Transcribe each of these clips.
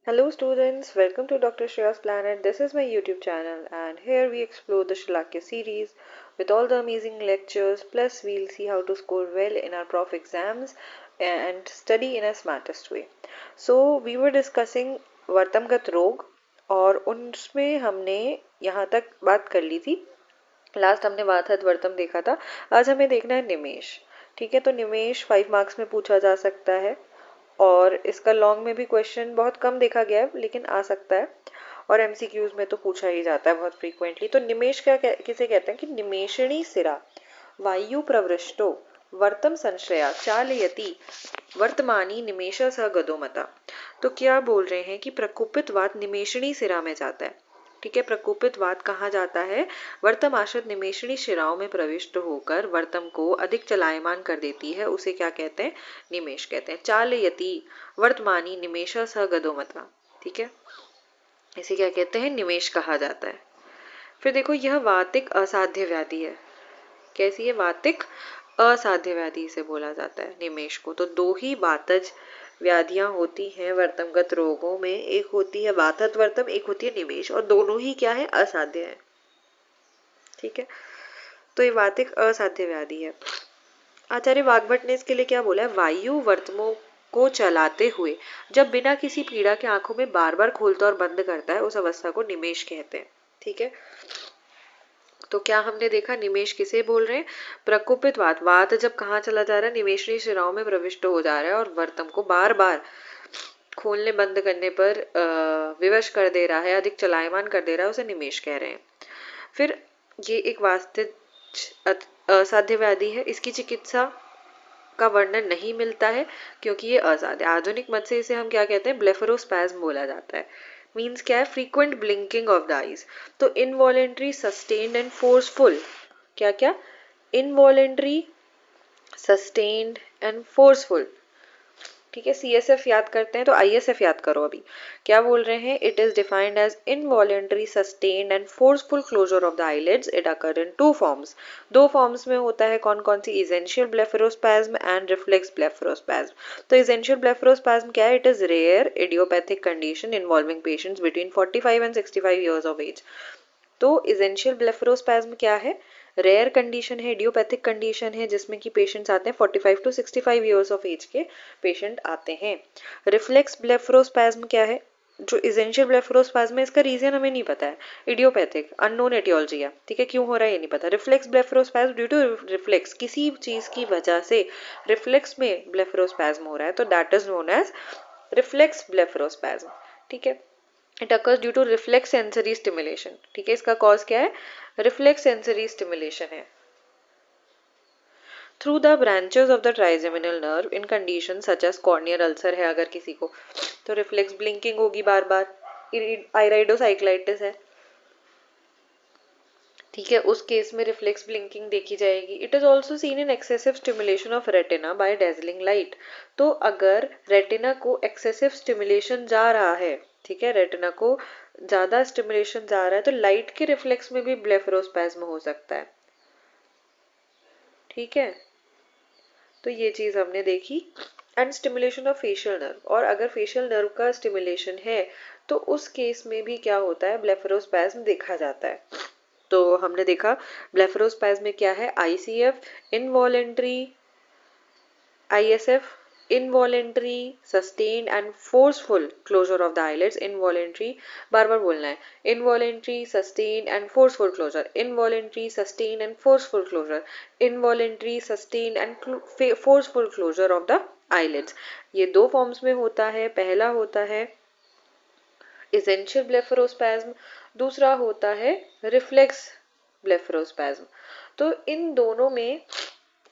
Hello students, welcome to Dr. Shreya's Planet. This is my YouTube channel and here we explore the Shalakya series with all the amazing lectures, plus we'll see how to score well in our prof exams and study in a smartest way. So we were discussing वर्तमगत रोग और उसमें हमने यहाँ तक बात कर ली थी. Last हमने वातहत वर्तम देखा था. आज हमें देखना है निमेश. ठीक है, तो निमेश 5 मार्क्स में पूछा जा सकता है और इसका लॉन्ग में भी क्वेश्चन बहुत कम देखा गया है लेकिन आ सकता है और एमसीक्यूज में तो पूछा ही जाता है बहुत फ्रीक्वेंटली. तो निमेश किसे कहते हैं कि निमेषणी सिरा वायु प्रवृष्टो वर्तम संश्रया चालयति वर्तमानी निमेश स गदोमता. तो क्या बोल रहे हैं कि प्रकोपित वात निमेषणी सिरा में जाता है. ठीक है, प्रकोपित वात कहाँ जाता है? वर्तम आश्रित निमेषणी शिराओं में प्रविष्ट होकर वर्तम को अधिक चलायमान कर देती है. उसे क्या कहते हैं? निमेश कहते हैं. चालयति वर्तमानी निमेश स गदोमता. ठीक है, इसे क्या कहते हैं? निमेश कहा जाता है. फिर देखो, यह वातिक असाध्य व्याधि है. कैसी है? वातिक असाध्य व्याधि से बोला जाता है निमेश को. तो दो ही वातज व्याधियां होती हैं वर्तमगत रोगों में. एक होती है वातहत वर्तम, एक होती है निमेश, और दोनों ही क्या है? असाध्य है. ठीक है, तो ये वातिक असाध्य व्याधि है. आचार्य वाग्भट ने इसके लिए क्या बोला है? वायु वर्तमों को चलाते हुए जब बिना किसी पीड़ा के आंखों में बार बार खोलता और बंद करता है, उस अवस्था को निमेश कहते हैं. ठीक है, तो क्या हमने देखा? निमेश किसे बोल रहे हैं? प्रकोपित वात. वात जब कहाँ चला जा रहा है? निमेषणी शिराओं में प्रविष्ट हो जा रहा है और वर्तम को बार बार खोलने बंद करने पर विवश कर दे रहा है, अधिक चलायमान कर दे रहा है, उसे निमेश कह रहे हैं. फिर ये एक वास्तविक असाध्य व्याधि है. इसकी चिकित्सा का वर्णन नहीं मिलता है क्योंकि ये असाध्य. आधुनिक मत से इसे हम क्या कहते हैं? ब्लेफरोस्पैज्म बोला जाता है. मीन्स क्या है? Frequent blinking of the eyes. तो इनवॉलेंट्री सस्टेन्ड एंड फोर्सफुल. क्या क्या? Involuntary sustained and forceful. ठीक है, सीएसएफ याद करते हैं तो आईएसएफ याद करो. अभी क्या बोल रहे हैं? It is defined as involuntary sustained and forceful closure of the eyelids. It occur in two forms. दो फॉर्म्स में होता है. कौन कौन सी? Essential blepharospasm and reflex blepharospasm. तो इजेंशियल ब्लेफरोस्पैज्म क्या है? It is rare idiopathic condition involving patients between 45 and 65 years of age. तो इजेंशियल ब्लेफरोस्पैज्म क्या है? रेयर कंडीशन है, इडियोपैथिक कंडीशन है, जिसमें कि पेशेंट्स आते हैं 45 टू 65 ईयर्स ऑफ एज के पेशेंट आते हैं. रिफ्लेक्स ब्लेफरोस्पैज्म क्या है? जो इजेंशियल ब्लेफरोस्पैज्म है, इसका रीजन हमें नहीं पता है. इडियोपैथिक अननोन एटियोलॉजी है. ठीक है, क्यों हो रहा है ये नहीं पता. रिफ्लेक्स ब्लेफरोस्पैज्म ड्यू टू रिफ्लेक्स, किसी चीज की वजह से रिफ्लेक्स में ब्लेफरोस्पैज्म हो रहा है, तो that is known as reflex blepharospasm. ठीक है, it occurs due to reflex sensory stimulation. ठीक है, इसका कॉज क्या है? रिफ्लेक्स सेंसरी स्टिमुलेशन है. Through the branches of the trigeminal nerve in condition such as corneal ulcer है अगर किसी को, तो रिफ्लेक्स ब्लिंकिंग होगी बार बार. आइराइडोसाइक्लाइटिस है. ठीक है, उस केस में रिफ्लेक्स ब्लिंकिंग देखी जाएगी. It is also seen in excessive stimulation of retina by dazzling light. तो अगर रेटिना को एक्सेसिव स्टिमुलेशन जा रहा है, ठीक है, रेटिना को ज्यादा स्टिमुलेशन जा रहा है, तो लाइट के रिफ्लेक्स में भी ब्लेफरोस्पैज्म हो सकता है. ठीक है, तो ये चीज हमने देखी. And stimulation of facial nerve, और अगर फेशियल नर्व का स्टिमुलेशन है तो उस केस में भी क्या होता है? ब्लेफरोस्पैज्म देखा जाता है. तो हमने देखा ब्लेफरोस्पैज्म में क्या है? ICF involuntary, ISF involuntary sustained and forceful closure of the eyelids. Involuntary बार बार बोलना है. Involuntary sustained and forceful closure. Involuntary sustained and forceful closure. Involuntary sustained and forceful closure of the eyelids. ये दो फॉर्म्स में होता है. पहला होता है इसेंशियल ब्लेफरोस्पैज्म, दूसरा होता है रिफ्लेक्स ब्लेफरोस्पैज्म. तो इन दोनों में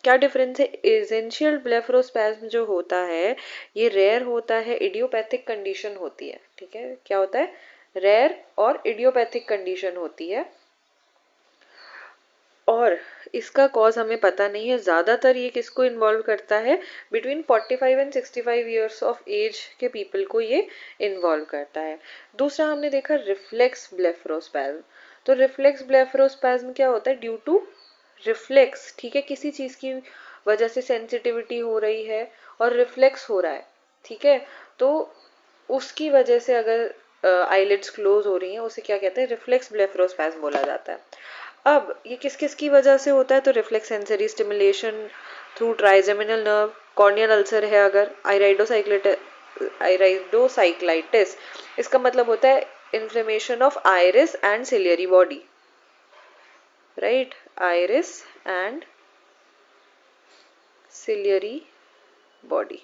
क्या डिफरेंस है? एसेंशियल ब्लेफरोस्पैज्म जो होता है ये रेयर होता है, इडियोपैथिक कंडीशन होती है. ठीक है, क्या होता है? रेयर और इडियोपैथिक कंडीशन होती है और इसका कॉज हमें पता नहीं है. ज्यादातर ये किसको इन्वॉल्व करता है? Between 45 and 65 years of age के पीपल को ये इन्वॉल्व करता है. दूसरा हमने देखा रिफ्लेक्स ब्लेफरोस्पैज्म. तो रिफ्लेक्स ब्लेफरोस्पैज्म क्या होता है? Due to reflex. ठीक है, किसी चीज की वजह से सेंसिटिविटी हो रही है और रिफ्लेक्स हो रहा है. ठीक है, तो उसकी वजह से अगर आईलिड्स क्लोज हो रही हैं उसे क्या कहते हैं, रिफ्लेक्स ब्लेफरोस्पैज्म बोला जाता है। अब ये किस किस की वजह से होता है, तो reflex sensory stimulation through trigeminal nerve, corneal ulcer है अगर, आइराइडोसाइक्लाइटिस, इसका मतलब होता है inflammation of iris and ciliary body, right, iris and ciliary body.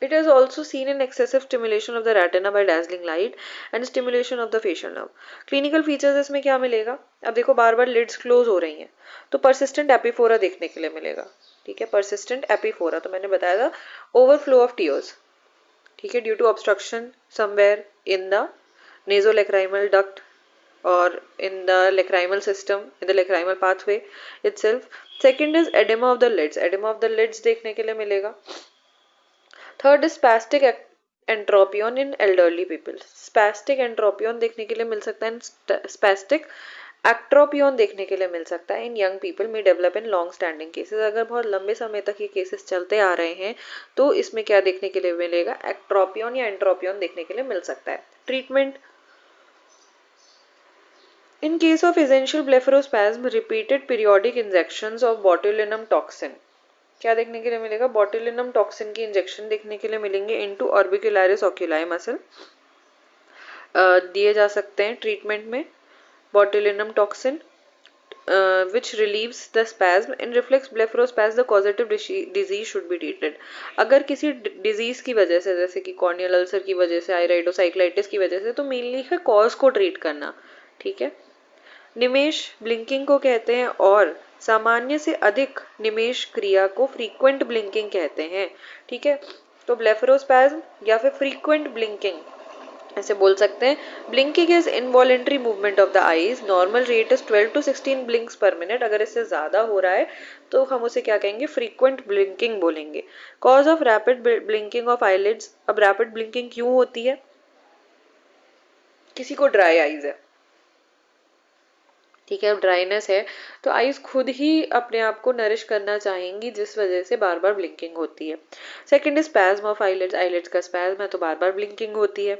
It is also seen in excessive stimulation of the retina by dazzling light and stimulation of the facial nerve. Clinical features इसमें क्या मिलेगा, अब देखो बार बार lids close हो रही हैं तो persistent epiphora देखने के लिए मिलेगा, ठीक है, persistent epiphora तो मैंने बताया था overflow of tears, ठीक है, due to obstruction somewhere in the nasolacrimal duct or in the lacrimal system, in the lacrimal pathway itself. Second is edema of the lids, edema of the lids देखने के लिए मिलेगा. Third is spastic entropion in elderly people, spastic entropion देखने के लिए मिल सकता है, spastic ectropion देखने के लिए मिल सकता है इन यंग पीपल में develop in long standing cases, अगर बहुत लंबे समय तक ये केसेस चलते आ रहे हैं तो इसमें क्या देखने के लिए मिलेगा, एक्ट्रोपियन या एंट्रोपियन देखने के लिए मिल सकता है. Treatment, in case of essential blepharospasm, repeated periodic injections of botulinum toxin, क्या देखने के लिए मिलेगा, botulinum toxin की इंजेक्शन देखने के लिए मिलेंगे into orbicularis oculi muscle, दिए जा सकते हैं ट्रीटमेंट में botulinum toxin, which relieves the spasm. In reflex blepharospasm the causative disease should be treated. अगर किसी डिजीज की वजह से जैसे कि कॉर्नियल अल्सर की वजह से, आइराइडोसाइक्लाइटिस की वजह से, तो मेनली है कॉज को ट्रीट करना, ठीक है. निमेश ब्लिंकिंग को कहते हैं और सामान्य से अधिक निमेश क्रिया को फ्रीक्वेंट ब्लिंकिंग कहते हैं, ठीक है. तो ब्लेफरोस्पैज्म या फिर फ्रीक्वेंट ब्लिंकिंग ऐसे बोल सकते हैं. Blinking is involuntary movement of the eyes, normal rate is 12 to 16 blinks पर मिनट, अगर इससे ज्यादा हो रहा है तो हम उसे क्या कहेंगे, फ्रीक्वेंट ब्लिंकिंग बोलेंगे. Cause of rapid blinking of eyelids, अब रैपिड ब्लिंकिंग क्यों होती है, किसी को ड्राई आईज है, ठीक है, ड्राइनेस है तो आईज खुद ही अपने आप को नरिश करना चाहेंगी जिस वजह से बार बार ब्लिंकिंग होती है. Second spasm of eyelids, eyelids का स्पैज्म है तो बार बार ब्लिंकिंग होती है.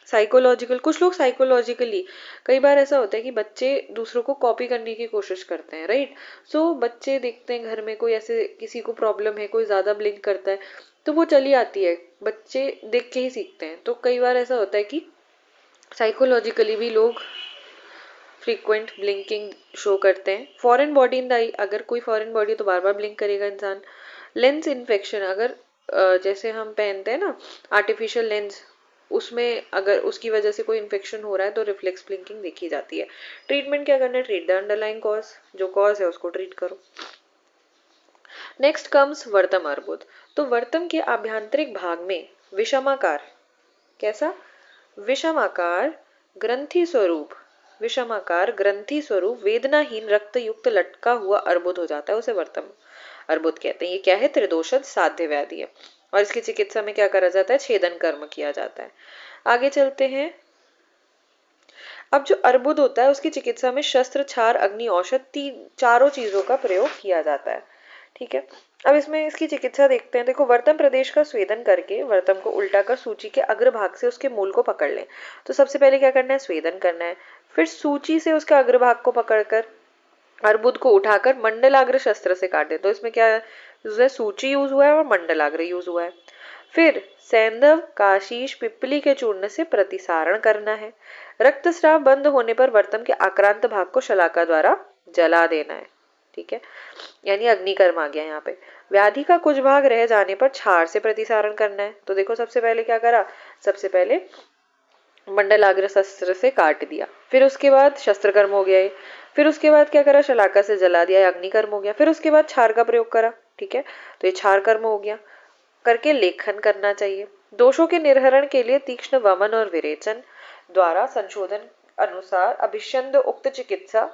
साइकोलॉजिकल, कुछ लोग साइकोलॉजिकली, कई बार ऐसा होता है कि बच्चे दूसरों को कॉपी करने की कोशिश करते हैं, राइट. सो बच्चे देखते हैं घर में कोई ऐसे किसी को प्रॉब्लम है, कोई ज्यादा ब्लिंक करता है तो वो चली आती है, बच्चे देख के ही सीखते हैं. तो कई बार ऐसा होता है कि साइकोलॉजिकली भी लोग फ्रीक्वेंट ब्लिंकिंग शो करते हैं. फॉरेन बॉडी इन द आई, अगर कोई फॉरेन बॉडी तो बार बार ब्लिंक करेगा इंसान. लेंस इन्फेक्शन, अगर जैसे हम पहनते हैं ना आर्टिफिशियल लेंस, उसमें अगर उसकी वजह से कोई इन्फेक्शन हो रहा है तो रिफ्लेक्स ब्लिंकिंग देखी जाती है. ट्रीटमेंट क्या करना है, ट्रीट द अंडरलाइंग कॉज, जो कॉज है उसको ट्रीट करो. नेक्स्ट कम्स वर्तम अर्बुद. तो वर्तम के आभ्यंतरिक भाग में विषमाकार, कैसा, विषमाकार ग्रंथि स्वरूप, विषमाकार ग्रंथि स्वरूप वेदनाहीन रक्त युक्त लटका हुआ अर्बुद हो जाता है, उसे वर्तम अर्बुद कहते हैं. ये क्या है, त्रिदोषद साध्य व्याधि है और इसकी चिकित्सा में क्या करा जाता है, छेदन कर्म किया जाता है. आगे चलते हैं. अब जो अर्बुद होता है उसकी चिकित्सा में शस्त्र, क्षार, अग्नि औषध, चारों चीजों का प्रयोग किया जाता है, ठीक है. अब इसमें इसकी चिकित्सा देखते हैं. देखो, वर्तम प्रदेश का स्वेदन करके वर्तम को उल्टा कर सूची के अग्रभाग से उसके मूल को पकड़ लें. तो सबसे पहले क्या करना है, स्वेदन करना है. फिर सूची से उसके अग्रभाग को पकड़कर अर्बुद को उठाकर मंडलाग्र शस्त्र से काट दे. तो इसमें क्या यूज है, सूची यूज हुआ है और मंडलाग्र यूज हुआ है. फिर सैंधव, काशीश, पिप्पली के चूर्ण से प्रतिसारण करना है. रक्तस्राव बंद होने पर वर्तम के आक्रांत भाग को शलाका द्वारा जला देना है, ठीक है, यानी अग्निकर्म आ गया यहाँ पे. व्याधि का कुछ भाग रह जाने पर क्षार से प्रतिसारण करना है. तो देखो सबसे पहले क्या करा, सबसे पहले मंडलाग्र शस्त्र से काट दिया, फिर उसके बाद शस्त्रकर्म हो गया. फिर उसके बाद क्या करा, शलाका से जला दिया, अग्निकर्म हो गया. फिर उसके बाद क्षार का प्रयोग करा, ठीक है, तो ये क्षार कर्म हो गया. करके लेखन करना चाहिए. दोषों के निर्हरण के लिए तीक्ष्ण वमन और विरेचन द्वारा संशोधन अनुसार अभिषंद उक्त चिकित्सा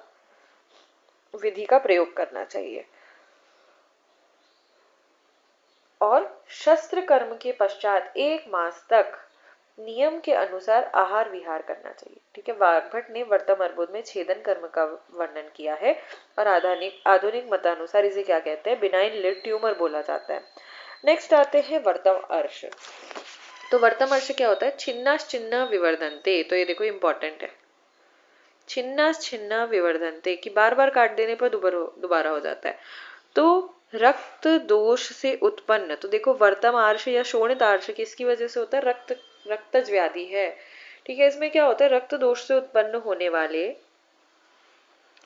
विधि का प्रयोग करना चाहिए. और शस्त्र कर्म के पश्चात 1 मास तक नियम के अनुसार आहार विहार करना चाहिए, ठीक है. वाग्भट ने वर्तम अर्बुद में छेदन कर्म का वर्णन किया है और आधुनिक मतानुसार इसे क्या कहते हैं, बिनाइन लिड ट्यूमर बोला जाता है. नेक्स्ट आते हैं वर्तम अर्श. तो वर्तमर्ष क्या होता है, छिन्नाश्चिन्ना विवर्धन्ते, तो ये देखो इंपॉर्टेंट है, छिन्नाश्चिन्ना विवर्धन्ते कि बार बार काट देने पर दोबारा हो जाता है। तो रक्त दोष से उत्पन्न, तो देखो वर्तम आर्ष या शोणित आर्ष किसकी वजह से होता है, रक्तज व्याधि है, ठीक है। इसमें क्या होता है, रक्त दोष से उत्पन्न होने वाले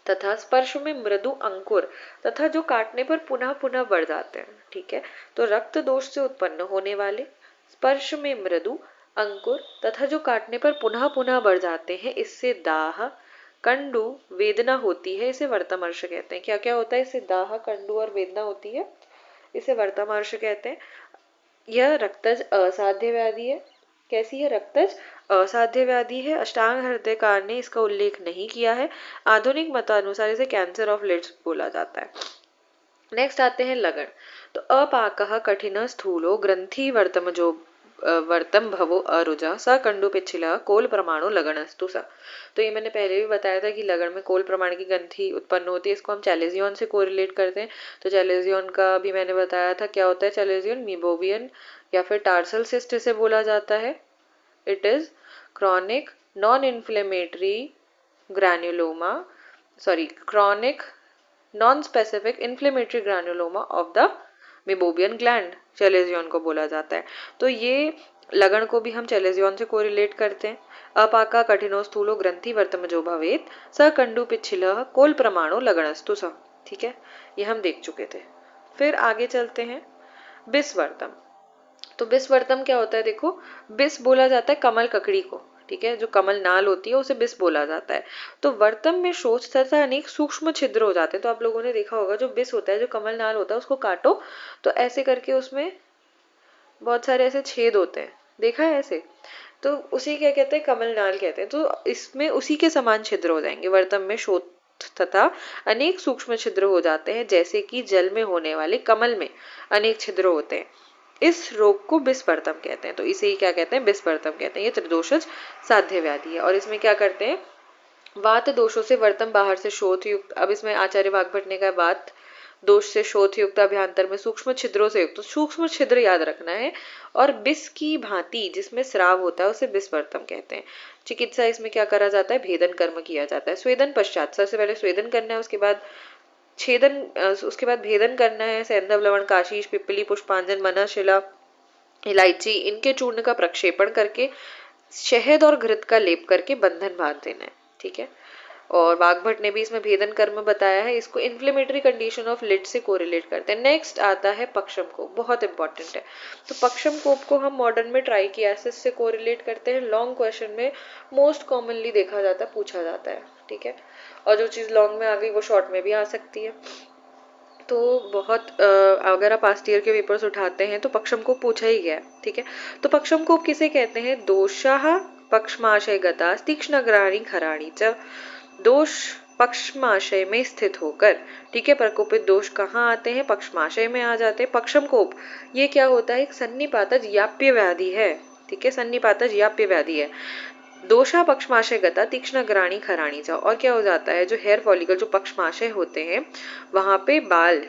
तथा स्पर्श में मृदु अंकुर तथा जो काटने पर पुनः पुनः बढ़ जाते हैं, ठीक है। तो रक्त दोष से उत्पन्न होने वाले, स्पर्श में मृदु अंकुर तथा जो काटने पर पुनः पुनः बढ़ जाते हैं, इससे दाह कंडु वेदना होती है, इसे वर्तमर्ष कहते हैं। क्या क्या होता है, इससे दाह कंडु और वेदना होती है, इसे वर्तमर्ष कहते हैं। यह रक्तज असाध्य व्याधि है। कैसी है, रक्तज असाध्य व्याधि है। अष्टांग हृदयकार ने इसका उल्लेख नहीं किया है। आधुनिक मतानुसार इसे कैंसर ऑफ लिड्स बोला जाता है। नेक्स्ट आते हैं लगन। तो अपाकः कठिन स्थूलो ग्रंथि वर्तम भवो अरुजा स कंडु पिच्छिला कोल प्रमाणो लगनस्तु स। तो ये मैंने पहले भी बताया था कि लगन में कोल प्रमाण की ग्रंथि उत्पन्न होती है, इसको हम चैलेजियन से कोरिलेट करते हैं। तो चैलेजियन का भी मैंने बताया था, क्या होता है चैलेजियन, मीबोबियन या फिर टार्सल सिस्ट इसे बोला जाता है। It is chronic non inflammatory granuloma, chronic non specific inflammatory granuloma of the meibomian gland, chalazion को बोला जाता है। तो ये लगन को भी हम चैलेजियन से कोरिलेट करते हैं। अपाका कठिनो स्थूलो ग्रंथि वर्तमजो भवेत स कंडु पिच्छिलः कोल प्रमाणो लगनस्तु स, ठीक है, ये हम देख चुके थे। फिर आगे चलते हैं, बिस्वर्तम। तो बिस्वर्तम क्या होता है, देखो बिस बोला जाता है कमल ककड़ी को, ठीक है, जो कमल नाल होती है उसे बिस बोला जाता है। तो वर्तम में शोथ तथा अनेक सूक्ष्म छिद्र हो जाते हैं। तो आप लोगों ने देखा होगा, जो बिस होता है, जो कमल नाल होता है, उसको काटो तो ऐसे करके उसमें बहुत सारे ऐसे छेद होते हैं, देखा है ऐसे, तो उसी क्या कहते हैं, कमल नाल कहते हैं। तो इसमें उसी के समान छिद्र हो जाएंगे। वर्तम में शोथ तथा अनेक सूक्ष्म छिद्र हो जाते हैं, जैसे कि जल में होने वाले कमल में अनेक छिद्र होते हैं। इस रोग को बिस्वर्तम कहते हैं। तो इसे ही क्या कहते हैं, बिस्वर्तम कहते हैं। ये त्रिदोषज साध्य व्याधि है। और इसमें क्या करते हैं, वात दोषों से वर्तम बाहर से शोथ युक्त, अब इसमें आचार्य वाग्भट ने कहा वात दोष से शोथ युक्त अभ्यंतर में सूक्ष्म छिद्रों से युक्त, तो सूक्ष्म छिद्र याद रखना है। और बिस की भांति जिसमें स्राव होता है उसे बिस्वर्तम कहते हैं। चिकित्सा इसमें क्या करा जाता है, भेदन कर्म किया जाता है। स्वेदन पश्चात, सबसे पहले स्वेदन करना है, उसके बाद छेदन, उसके बाद भेदन करना है। सैंधव लवण काशीश पिप्पली पुष्पांजन मना शिला इलायची इनके चूर्ण का प्रक्षेपण करके शहद और घृत का लेप करके बंधन बांध देना है, ठीक है। और वाग्भट ने भी इसमें भेदन कर्म बताया है। इसको इन्फ्लेमेटरी कंडीशन ऑफ लिड से कोरिलेट करते हैं। नेक्स्ट आता है पक्षम कोप, बहुत इंपॉर्टेंट है। तो पक्षम कोप को हम मॉडर्न में ट्राइकियासिस से कोरिलेट करते हैं। लॉन्ग क्वेश्चन में मोस्ट कॉमनली देखा जाता है, पूछा जाता है, ठीक है। और जो चीज लॉन्ग में आ गई वो शॉर्ट में भी आ सकती है। तो बहुत अगर आप पास्ट ईयर के पेपर्स उठाते हैं तो पक्षम कोप पूछा ही गया, ठीक है। तो पक्षम कोप किसे कहते हैं, दोषाः पक्षमाशय गता तीक्ष्णग्राणी खराणी च, दोष पक्षमाशय में स्थित होकर, ठीक है। प्रकोपित दोष कहाँ आते हैं, पक्षमाशय में आ जाते हैं। पक्षम कोप ये क्या होता है, एक सन्निपातज याप्य व्याधि है, ठीक है, सन्निपातज याप्य व्याधि है। दोषा पक्षमाशय गता तीक्ष्ण ग्राणी खराणी चा, और क्या हो जाता है, जो हेयर फॉलिकल जो पक्षमाशय होते हैं वहां पे बाल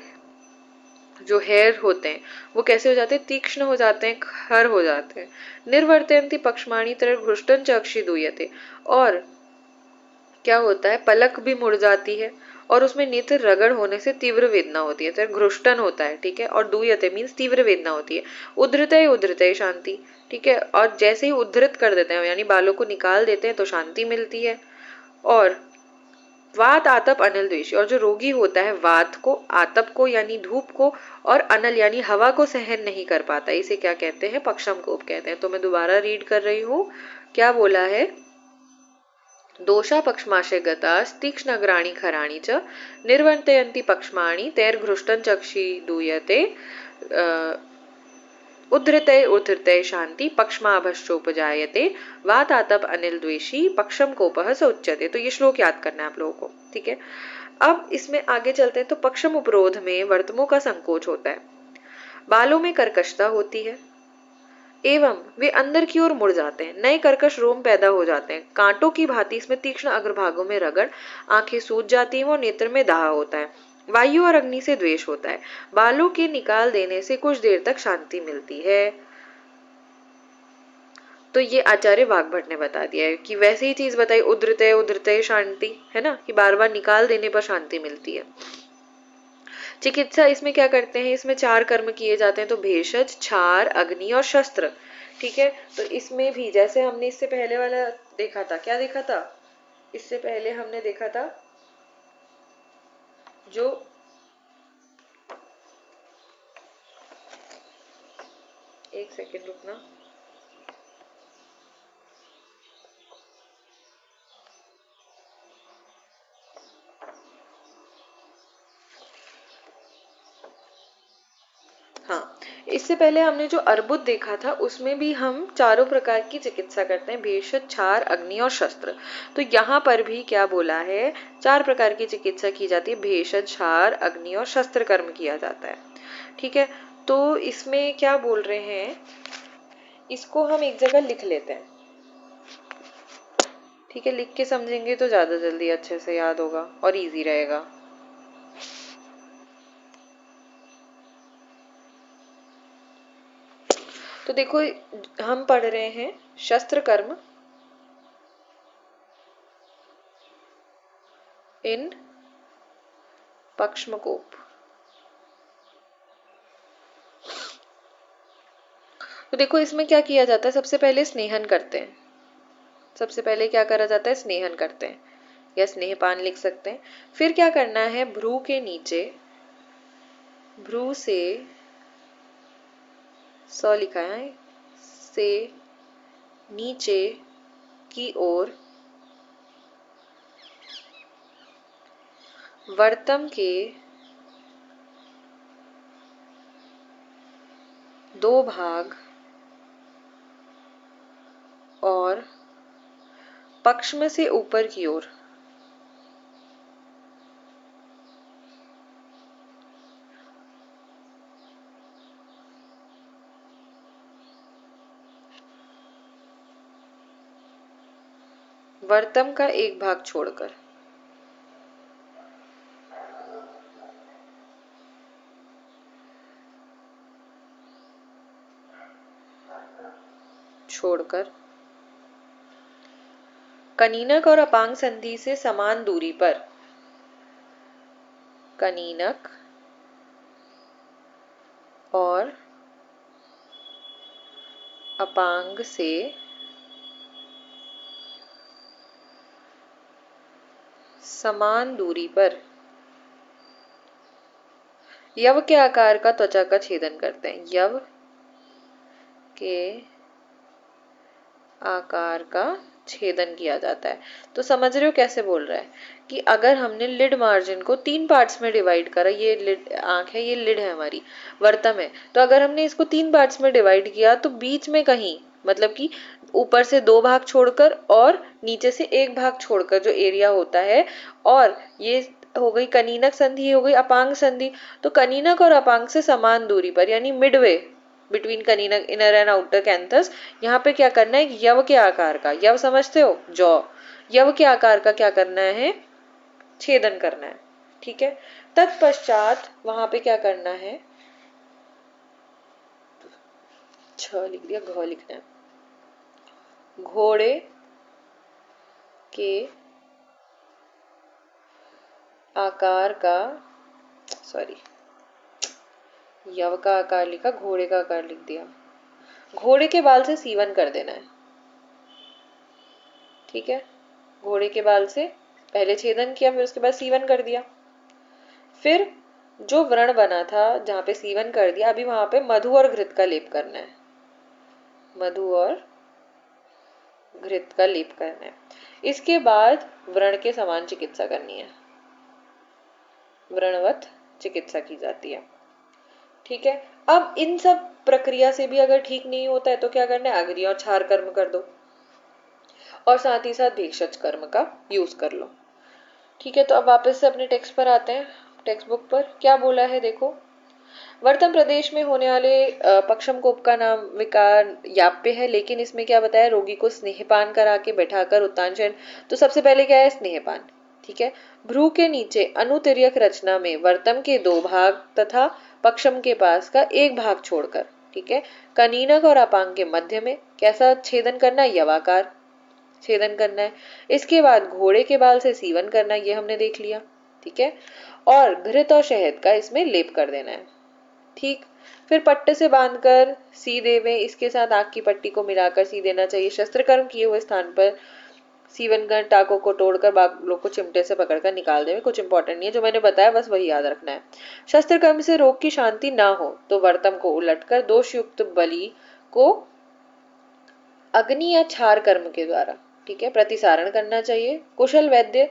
जो हेयर होते हैं वो कैसे हो जाते हैं, तीक्ष्ण हो जाते हैं, खर हो जाते हैं। निर्वर्तयन्ति पक्षमाणी त्रिघृष्टं च अक्षिदूयते, और क्या होता है, पलक भी मुड़ जाती है और उसमें नेत्र रगड़ होने से तीव्र वेदना होती है, तो घृष्टन होता है, ठीक है। और दूयते मीन्स तीव्र वेदना होती है। उद्धृत शांति, ठीक है। और जैसे ही उद्धृत कर देते हैं यानी बालों को निकाल देते हैं तो शांति मिलती है। और वात आतप अनल द्वेषी, और जो रोगी होता है वात को, आतप को यानी धूप को, और अनल यानी हवा को सहन नहीं कर पाता, इसे क्या कहते हैं, पक्षम कोप कहते हैं। तो मैं दोबारा रीड कर रही हूँ, क्या बोला है, दोषा पक्षमाशय गतास् तीक्ष्णग्राणी खराणी च, निर्वर्तयन्ति पक्षमाणी तैर्घृष्टं चक्षि दूयते, उद्धृतय शांति पक्षमाभश्चोपजायते, वातातप अनिल द्वेषी पक्षम कोपः स उच्यते। तो ये श्लोक याद करना है आप लोगों को, ठीक है। अब इसमें आगे चलते हैं। तो पक्षम उपरोध में वर्तमों का संकोच होता है, बालों में कर्कशता होती है एवं वे अंदर की ओर मुड़ जाते हैं, नए कर्कश रोम पैदा हो जाते हैं, कांटों की भांति इसमें तीक्ष्ण अग्रभागों में रगड़, आंखें सूज जाती हैं और नेत्र में दाह होता है, वायु और अग्नि से द्वेष होता है, बालों के निकाल देने से कुछ देर तक शांति मिलती है। तो ये आचार्य वाग्भट ने बता दिया है कि वैसे ही चीज बताई, उद्रते उद्रते शांति, है ना, कि बार बार निकाल देने पर शांति मिलती है। चिकित्सा, इसमें क्या करते हैं, इसमें 4 कर्म किए जाते हैं, तो भेषज, क्षार, अग्नि और शस्त्र। ठीक है, तो इसमें भी जैसे हमने इससे पहले वाला देखा था, क्या देखा था, इससे पहले हमने देखा था जो एक सेकेंड रुकना, हाँ, इससे पहले हमने जो अर्बुद देखा था उसमें भी हम चारों प्रकार की चिकित्सा करते हैं, भेषज, क्षार, अग्नि और शस्त्र। तो यहाँ पर भी क्या बोला है, 4 प्रकार की चिकित्सा की जाती है, भेषज, क्षार, अग्नि और शस्त्र कर्म किया जाता है। ठीक है, तो इसमें क्या बोल रहे हैं, इसको हम एक जगह लिख लेते हैं। ठीक है, लिख के समझेंगे तो ज्यादा जल्दी अच्छे से याद होगा और इजी रहेगा। तो देखो, हम पढ़ रहे हैं शस्त्र कर्म इन पक्ष्मकोप। तो देखो इसमें क्या किया जाता है, सबसे पहले स्नेहन करते हैं। सबसे पहले क्या करा जाता है, स्नेहन करते हैं या स्नेहपान लिख सकते हैं। फिर क्या करना है, भ्रू के नीचे, भ्रू से सौ लिखा है, से नीचे की ओर वर्तम के 2 भाग और पक्ष्म से ऊपर की ओर वर्तम का 1 भाग छोड़कर, कनीनक और अपांग संधि से समान दूरी पर, कनीनक और अपांग से समान दूरी पर यव के आकार का त्वचा का छेदन करते हैं। यव के आकार का छेदन किया जाता है। तो समझ रहे हो कैसे बोल रहा है कि अगर हमने लिड मार्जिन को 3 पार्ट्स में डिवाइड करा, ये लिड आंख है, ये लिड है हमारी, वर्तम है, तो अगर हमने इसको 3 पार्ट्स में डिवाइड किया तो बीच में कहीं, मतलब कि ऊपर से 2 भाग छोड़कर और नीचे से 1 भाग छोड़कर जो एरिया होता है, और ये हो गई कनीनक संधि, हो गई अपांग संधि। तो कनीनक और अपांग से समान दूरी पर, यानी मिडवे बिटवीन कनीनक, इनर एंड आउटर कैंथस, यहाँ पे क्या करना है, यव के आकार का, यव समझते हो, जॉ, यव के आकार का क्या करना है, छेदन करना है। ठीक है, तत्पश्चात वहां पे क्या करना है, छ लिख दिया, घ लिखना है, घोड़े के आकार का, सॉरी, यव का आकार लिखा, घोड़े का आकार लिख दिया, घोड़े के बाल से सीवन कर देना है। ठीक है, घोड़े के बाल से पहले छेदन किया, फिर उसके बाद सीवन कर दिया। फिर जो व्रण बना था जहां पे सीवन कर दिया, अभी वहां पे मधु और घृत का लेप करना है, मधु और घृत का लेप करना है। इसके बाद व्रण के समान चिकित्सा करनी है, व्रणवत चिकित्सा की जाती है। ठीक है, अब इन सब प्रक्रिया से भी अगर ठीक नहीं होता है तो क्या करना है, अग्नि और क्षार कर्म कर दो और साथ ही साथ भेषज कर्म का यूज कर लो। ठीक है, तो अब वापस से अपने टेक्स्ट पर आते हैं, टेक्स्ट बुक पर क्या बोला है देखो, वर्तम प्रदेश में होने वाले पक्षमकोप का नाम विकार याप्य है, लेकिन इसमें क्या बताया, रोगी को स्नेहपान करा के बैठाकर उत्तानचयन। तो सबसे पहले क्या है, स्नेहपान। ठीक है, भ्रू के नीचे अनुतिर्यक रचना में वर्तम के 2 भाग तथा पक्षम के पास का 1 भाग छोड़कर, ठीक है। कनीनक और अपांग के मध्य में कैसा छेदन करना है, यवाकार छेदन करना है। इसके बाद घोड़े के बाल से सीवन करना, ये हमने देख लिया, ठीक है। और घृत और शहद का इसमें लेप कर देना है, ठीक। फिर पट्टे से बांधकर सी देवे, इसके साथ आग की पट्टी को मिलाकर सी देना चाहिए। शस्त्रकर्म किए हुए स्थान पर सीवन कर टाकों को तोड़कर बालों को चिमटे से पकड़कर निकाल देवे। कुछ इंपॉर्टेंट नहीं है, जो मैंने बताया बस वही याद रखना है। शस्त्रकर्म से रोग की शांति ना हो तो वर्तम को उलटकर दोषयुक्त बलि को अग्नि या क्षार कर्म के द्वारा, ठीक है, प्रतिसारण करना चाहिए। कुशल वैद्य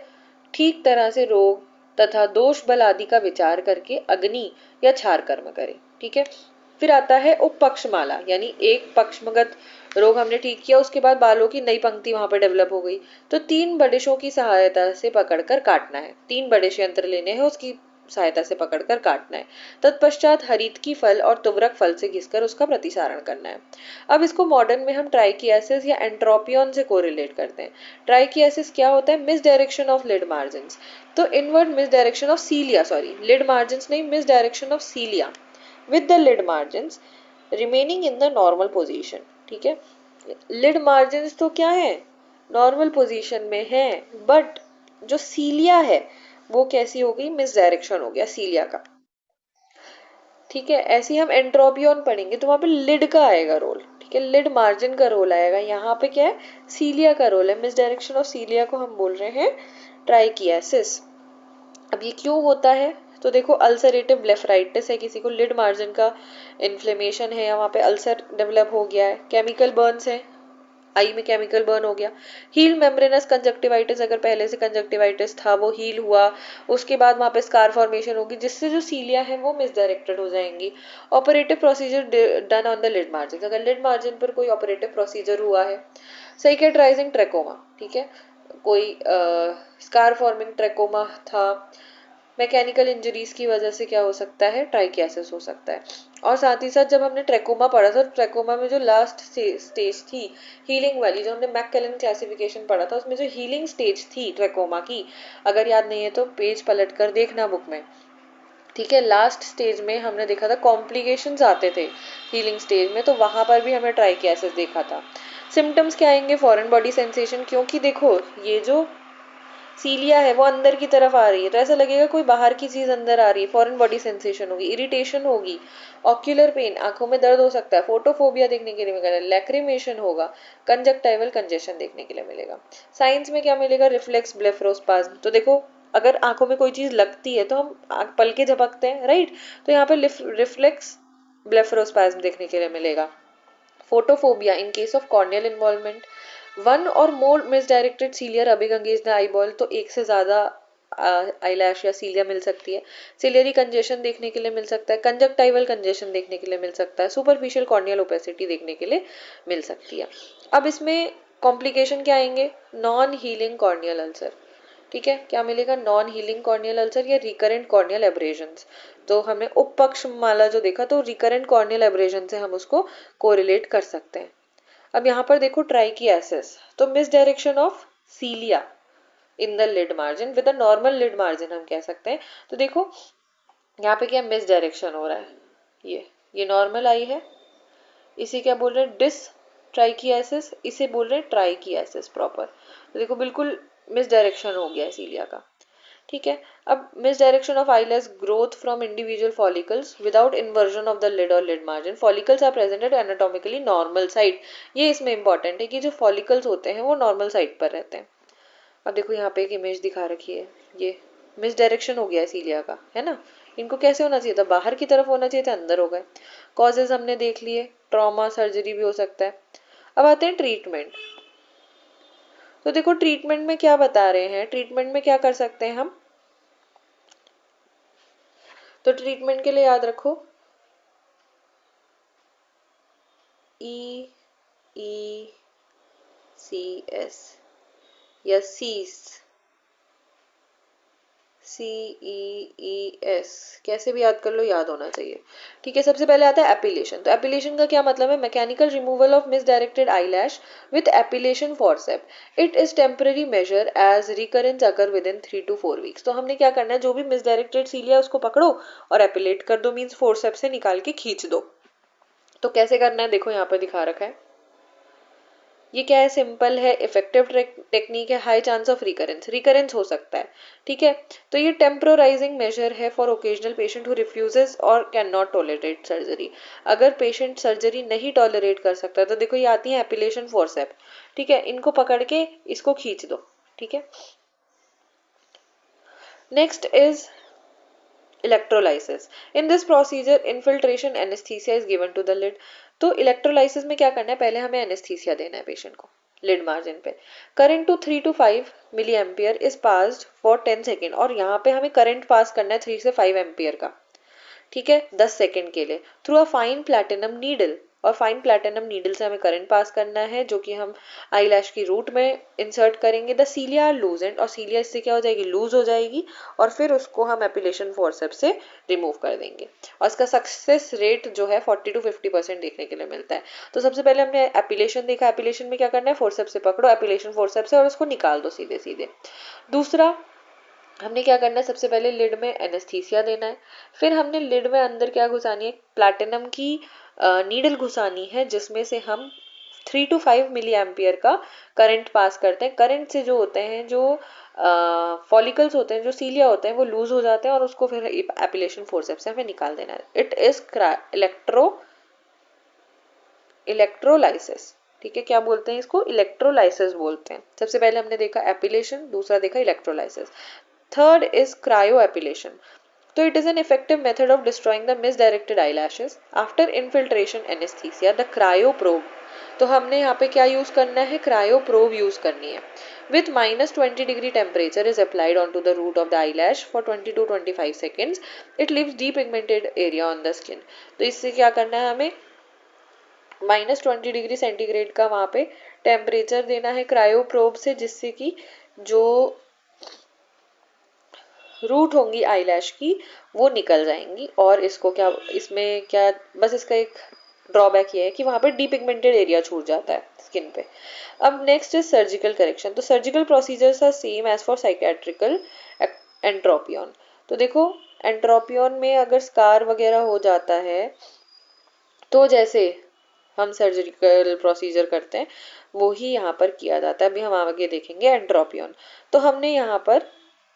ठीक तरह से रोग तथा दोष बल आदि का विचार करके अग्नि या क्षार कर्म करे, ठीक है। फिर आता है उपपक्षमाला, यानी एक पक्षमगत रोग हमने ठीक किया, उसके बाद बालों की नई पंक्ति वहां पर डेवलप हो गई, तो 3 बडिशों की सहायता से पकड़कर काटना है। 3 बडिश यंत्र लेने हैं, उसकी सहायता से पकड़कर काटना है। तत्पश्चात हरित की फल और तुवरक फल से घिसकर उसका प्रतिसारण करना है। अब इसको मॉडर्न में हम ट्राइकियासिस या एंट्रोपियन से कोरिलेट करते हैं। ट्राइकियासिस क्या होता है, misdirection of lid margins, तो inward misdirection of cilia, sorry lid margins नहीं, misdirection of cilia with the lid margins remaining in the normal position, ठीक है। लिड मार्जिन्स तो क्या है, नॉर्मल पोजीशन में है, बट जो सीलिया है वो कैसी हो गई, मिस डायरेक्शन हो गया सीलिया का, ठीक है। ऐसे ही हम एंट्रोपियन पढ़ेंगे तो वहां पे लिड का आएगा रोल, ठीक है, लिड मार्जिन का रोल आएगा। यहाँ पे क्या है, सीलिया का रोल है। मिस डायरेक्शन ऑफ सीलिया को हम बोल रहे हैं ट्राइकियासिस। अब ये क्यों होता है, तो देखो अल्सरेटिव ब्लेफराइटिस है, किसी को लिड मार्जिन का इन्फ्लेमेशन है या वहां पे अल्सर डेवलप हो गया है। केमिकल बर्न्स है, आई में केमिकल बर्न हो गया। हील मेम्ब्रेनस कंजक्टिवाइटिस, अगर पहले से कंजक्टिवाइटिस था वो हील हुआ, उसके बाद वहां पे स्कार फॉर्मेशन होगी जिससे जो सीलिया है वो मिसडायरेक्टेड हो जाएंगी। Operative procedure done on the lid margin, अगर लिड मार्जिन पर कोई ऑपरेटिव प्रोसीजर हुआ है। साइकेट्राइजिंग ट्रेकोमा, ठीक है, कोई स्कार फॉर्मिंग ट्रेकोमा था, मैकेनिकल इंजरीज की वजह से क्या हो सकता है, ट्राइकियासिस हो सकता है। और साथ ही साथ जब हमने ट्रेकोमा पढ़ा था, ट्रेकोमा में जो लास्ट स्टेज थी हीलिंग वाली, जो हमने मैककेलन क्लासिफिकेशन पढ़ा था, उसमें जो हीलिंग स्टेज थी ट्रेकोमा की, अगर याद नहीं है तो पेज पलट कर देखना बुक में, ठीक है। लास्ट स्टेज में हमने देखा था कॉम्प्लिकेशंस आते थे हीलिंग स्टेज में, तो वहां पर भी हमने ट्राइकियासिस देखा था। सिम्टम्स क्या आएंगे, फॉरेन बॉडी सेंसेशन, क्योंकि देखो ये जो सीलिया है वो अंदर की तरफ आ रही है, तो ऐसा लगेगा कोई बाहर की चीज अंदर आ रही है। फॉरेन बॉडी सेंसेशन होगी, इरिटेशन होगी, ऑक्यूलर पेन, आंखों में दर्द हो सकता है, फोटोफोबिया देखने के लिए मिलेगा, लैक्रिमेशन होगा, कंजक्टाइवल कंजेशन देखने के लिए मिलेगा। साइंस में क्या मिलेगा, रिफ्लेक्स ब्लेफरोस्पाज्म, तो देखो अगर आंखों में कोई चीज लगती है तो हम पल के झपकते हैं, राइट, तो यहाँ पे रिफ्लेक्स ब्लेफरोस्पाज्म देखने के लिए मिलेगा। Photophobia in case of corneal involvement. One और मोर मिसडायरेक्टेड सीलियर अबिग अंगेज द आईबॉल, तो एक से ज्यादा आईलैश या सीलिया मिल सकती है। सिलियरी कंजेशन देखने के लिए मिल सकता है, कंजक्टाइवल कंजेशन देखने के लिए मिल सकता है, सुपरफिशियल कॉर्नियल ओपेसिटी देखने के लिए मिल सकती है। अब इसमें कॉम्प्लिकेशन क्या आएंगे, नॉन हीलिंग कॉर्नियल अल्सर, ठीक है, क्या मिलेगा, नॉन हीलिंग कॉर्नियल अल्सर या रिकरेंट कॉर्नियल एब्रेजन्स। तो हमें उपपक्ष माला जो देखा तो रिकरेंट कॉर्नियल एब्रेजन से हम उसको कोरिलेट कर सकते हैं। अब यहाँ पर देखो ट्राइकियासिस, तो misdirection of cilia in the lid margin with a normal lid margin हम कह सकते हैं। तो देखो यहाँ पे क्या मिस डायरेक्शन हो रहा है, ये नॉर्मल आई है, इसे क्या बोल रहे हैं, डिस ट्राइकियासिस, इसे बोल रहे हैं ट्राइकियासिस प्रॉपर। तो देखो बिल्कुल मिस डायरेक्शन हो गया है सीलिया का, ठीक है। अब misdirection of eyelash growth from individual follicles without inversion of the lid और lid margin, follicles are present at anatomically normal site, ये इसमें इंपॉर्टेंट है कि जो फॉलिकल्स होते हैं वो नॉर्मल साइड पर रहते हैं। अब देखो यहाँ पे एक इमेज दिखा रखी है, ये मिस डायरेक्शन हो गया है सीलिया का, है ना। इनको कैसे होना चाहिए था, बाहर की तरफ होना चाहिए था, अंदर हो गए। कॉजेज हमने देख लिए, ट्रॉमा, सर्जरी भी हो सकता है। अब आते हैं ट्रीटमेंट, तो देखो ट्रीटमेंट में क्या बता रहे हैं, ट्रीटमेंट में क्या कर सकते हैं हम, तो ट्रीटमेंट के लिए याद रखो EECS या CEES, कैसे भी याद कर लो, याद होना चाहिए, ठीक है। सबसे पहले आता है एपिलेशन, तो एपिलेशन का क्या मतलब है, mechanical removal of misdirected eyelash with epilation forcep, it is temporary measure as recurrence occur within 3 to 4 weeks. तो हमने क्या करना है, जो भी मिसडायरेक्टेड सीलिया उसको पकड़ो और एपिलेट कर दो, मीन्स फोरसेप से निकाल के खींच दो, तो कैसे करना है, देखो यहाँ पर दिखा रखा है। ये क्या है, सिंपल है, इफेक्टिव टेक्निक है, हाई चांस ऑफ रिकरेंस हो सकता है, ठीक है। तो ये टेम्पोराइजिंग मेजर है for occasional patient who refuses और कैन नॉट टॉलरेट सर्जरी। अगर पेशेंट सर्जरी नहीं टॉलरेट कर सकता तो देखो ये आती है एपिलेशन फोर्सेप, ठीक है, इनको पकड़ के इसको खींच दो, ठीक है। Next is electrolysis. In this procedure infiltration anaesthesia is given to the lid. तो इलेक्ट्रोलाइसिस में क्या करना है, पहले हमें एनेस्थीसिया देना है पेशेंट को लिड मार्जिन पे। Current to 3 to 5 milliampere is passed for 10 second, और यहाँ पे हमें करंट पास करना है 3 से 5 एम्पियर का, ठीक है, 10 सेकेंड के लिए, through a fine platinum needle. और फाइन प्लैटिनम नीडल से हमें करंट पास करना है, जो कि हम आई लैश की रूट में इंसर्ट करेंगे। द सीलिया आर लूजेंट, और सीलिया इससे क्या हो जाएगी, लूज हो जाएगी, और फिर उसको हम एपिलेशन फोर्सेप्स से रिमूव कर देंगे। और इसका सक्सेस रेट जो है 40 to 50% देखने के लिए मिलता है। तो सबसे पहले हमने एपिलेशन देखा, एपिलेशन में क्या करना है, फोर्सेप्स से पकड़ो एपिलेशन फोर्सेप्स से और उसको निकाल दो सीधे सीधे। दूसरा हमने क्या करना है, सबसे पहले लिड में एनेस्थीसिया देना है, फिर हमने लिड में अंदर क्या घुसानी है, प्लैटिनम की नीडल घुसानी है, जिसमें से हम 3 to 5 मिली एम्पियर का करंट पास करते हैं। करंट से जो होते हैं, जो फॉलिकल्स होते हैं, जो सीलिया होते हैं, वो लूज हो जाते हैं, और उसको फिर एपिलेशन फोर्सेप्स से हमें निकाल देना है। इट इज इलेक्ट्रोलाइसिस, ठीक है। क्या बोलते हैं इसको, इलेक्ट्रोलाइसिस बोलते हैं। सबसे पहले हमने देखा एपिलेशन, दूसरा देखा इलेक्ट्रोलाइसिस। Third is cryo एपिलेशन। तो it is an effective method of destroying the misdirected eyelashes after infiltration anesthesia, the cryoprobe। तो हमने यहाँ पे क्या यूज करना है, क्रायोप्रोब यूज करनी है। With -20 degree temperature is applied onto the root of the eyelash for 20 to 25 seconds. It leaves depigmented area on the skin। तो इससे क्या करना है, हमें -20 डिग्री सेंटीग्रेड का वहाँ पे टेम्परेचर देना है क्रायोप्रोब से, जिससे कि जो रूट होंगी आईलैश की वो निकल जाएंगी। और इसको क्या, इसमें क्या, बस इसका एक ड्रॉबैक ये है कि वहां पर डीपिगमेंटेड एरिया छूट जाता है स्किन पे। अब नेक्स्ट इज सर्जिकल करेक्शन। तो surgical procedures are same as for cicatricial entropion. तो देखो एंट्रोपियन में अगर स्कार वगैरह हो जाता है, तो जैसे हम सर्जिकल प्रोसीजर करते हैं वो ही यहाँ पर किया जाता है। अभी हम आगे देखेंगे एंट्रोपियन। तो हमने यहाँ पर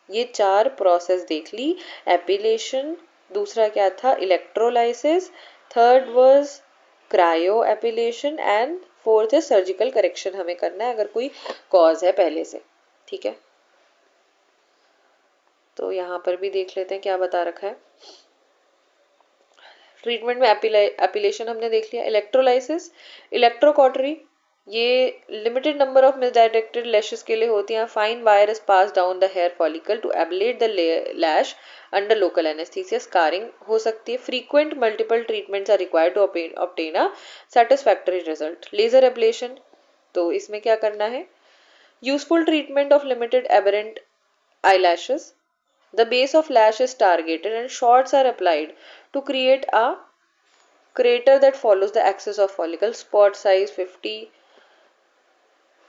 ये 4 प्रोसेस देख ली। एपिलेशन, दूसरा क्या था, electrolysis, third was cryo एपिलेशन, and fourth है सर्जिकल करेक्शन हमें करना है अगर कोई कॉज है पहले से, ठीक है। तो यहाँ पर भी देख लेते हैं क्या बता रखा है। ट्रीटमेंट में एपिलेशन हमने देख लिया। इलेक्ट्रोलाइसिस, इलेक्ट्रोकॉटरी, ये limited number of misdirected lashes के लिए होती हैं। Fine wire is pass down the hair follicle to ablate the lash under local anaesthesia. Scarring हो सकती है। Frequent multiple treatments are required to obtain a satisfactory result. Laser ablation, तो इसमें क्या करना है, useful treatment of limited aberrant eyelashes. The base of lash is targeted and shots are applied to create a crater that follows the axis of follicle. Spot size 50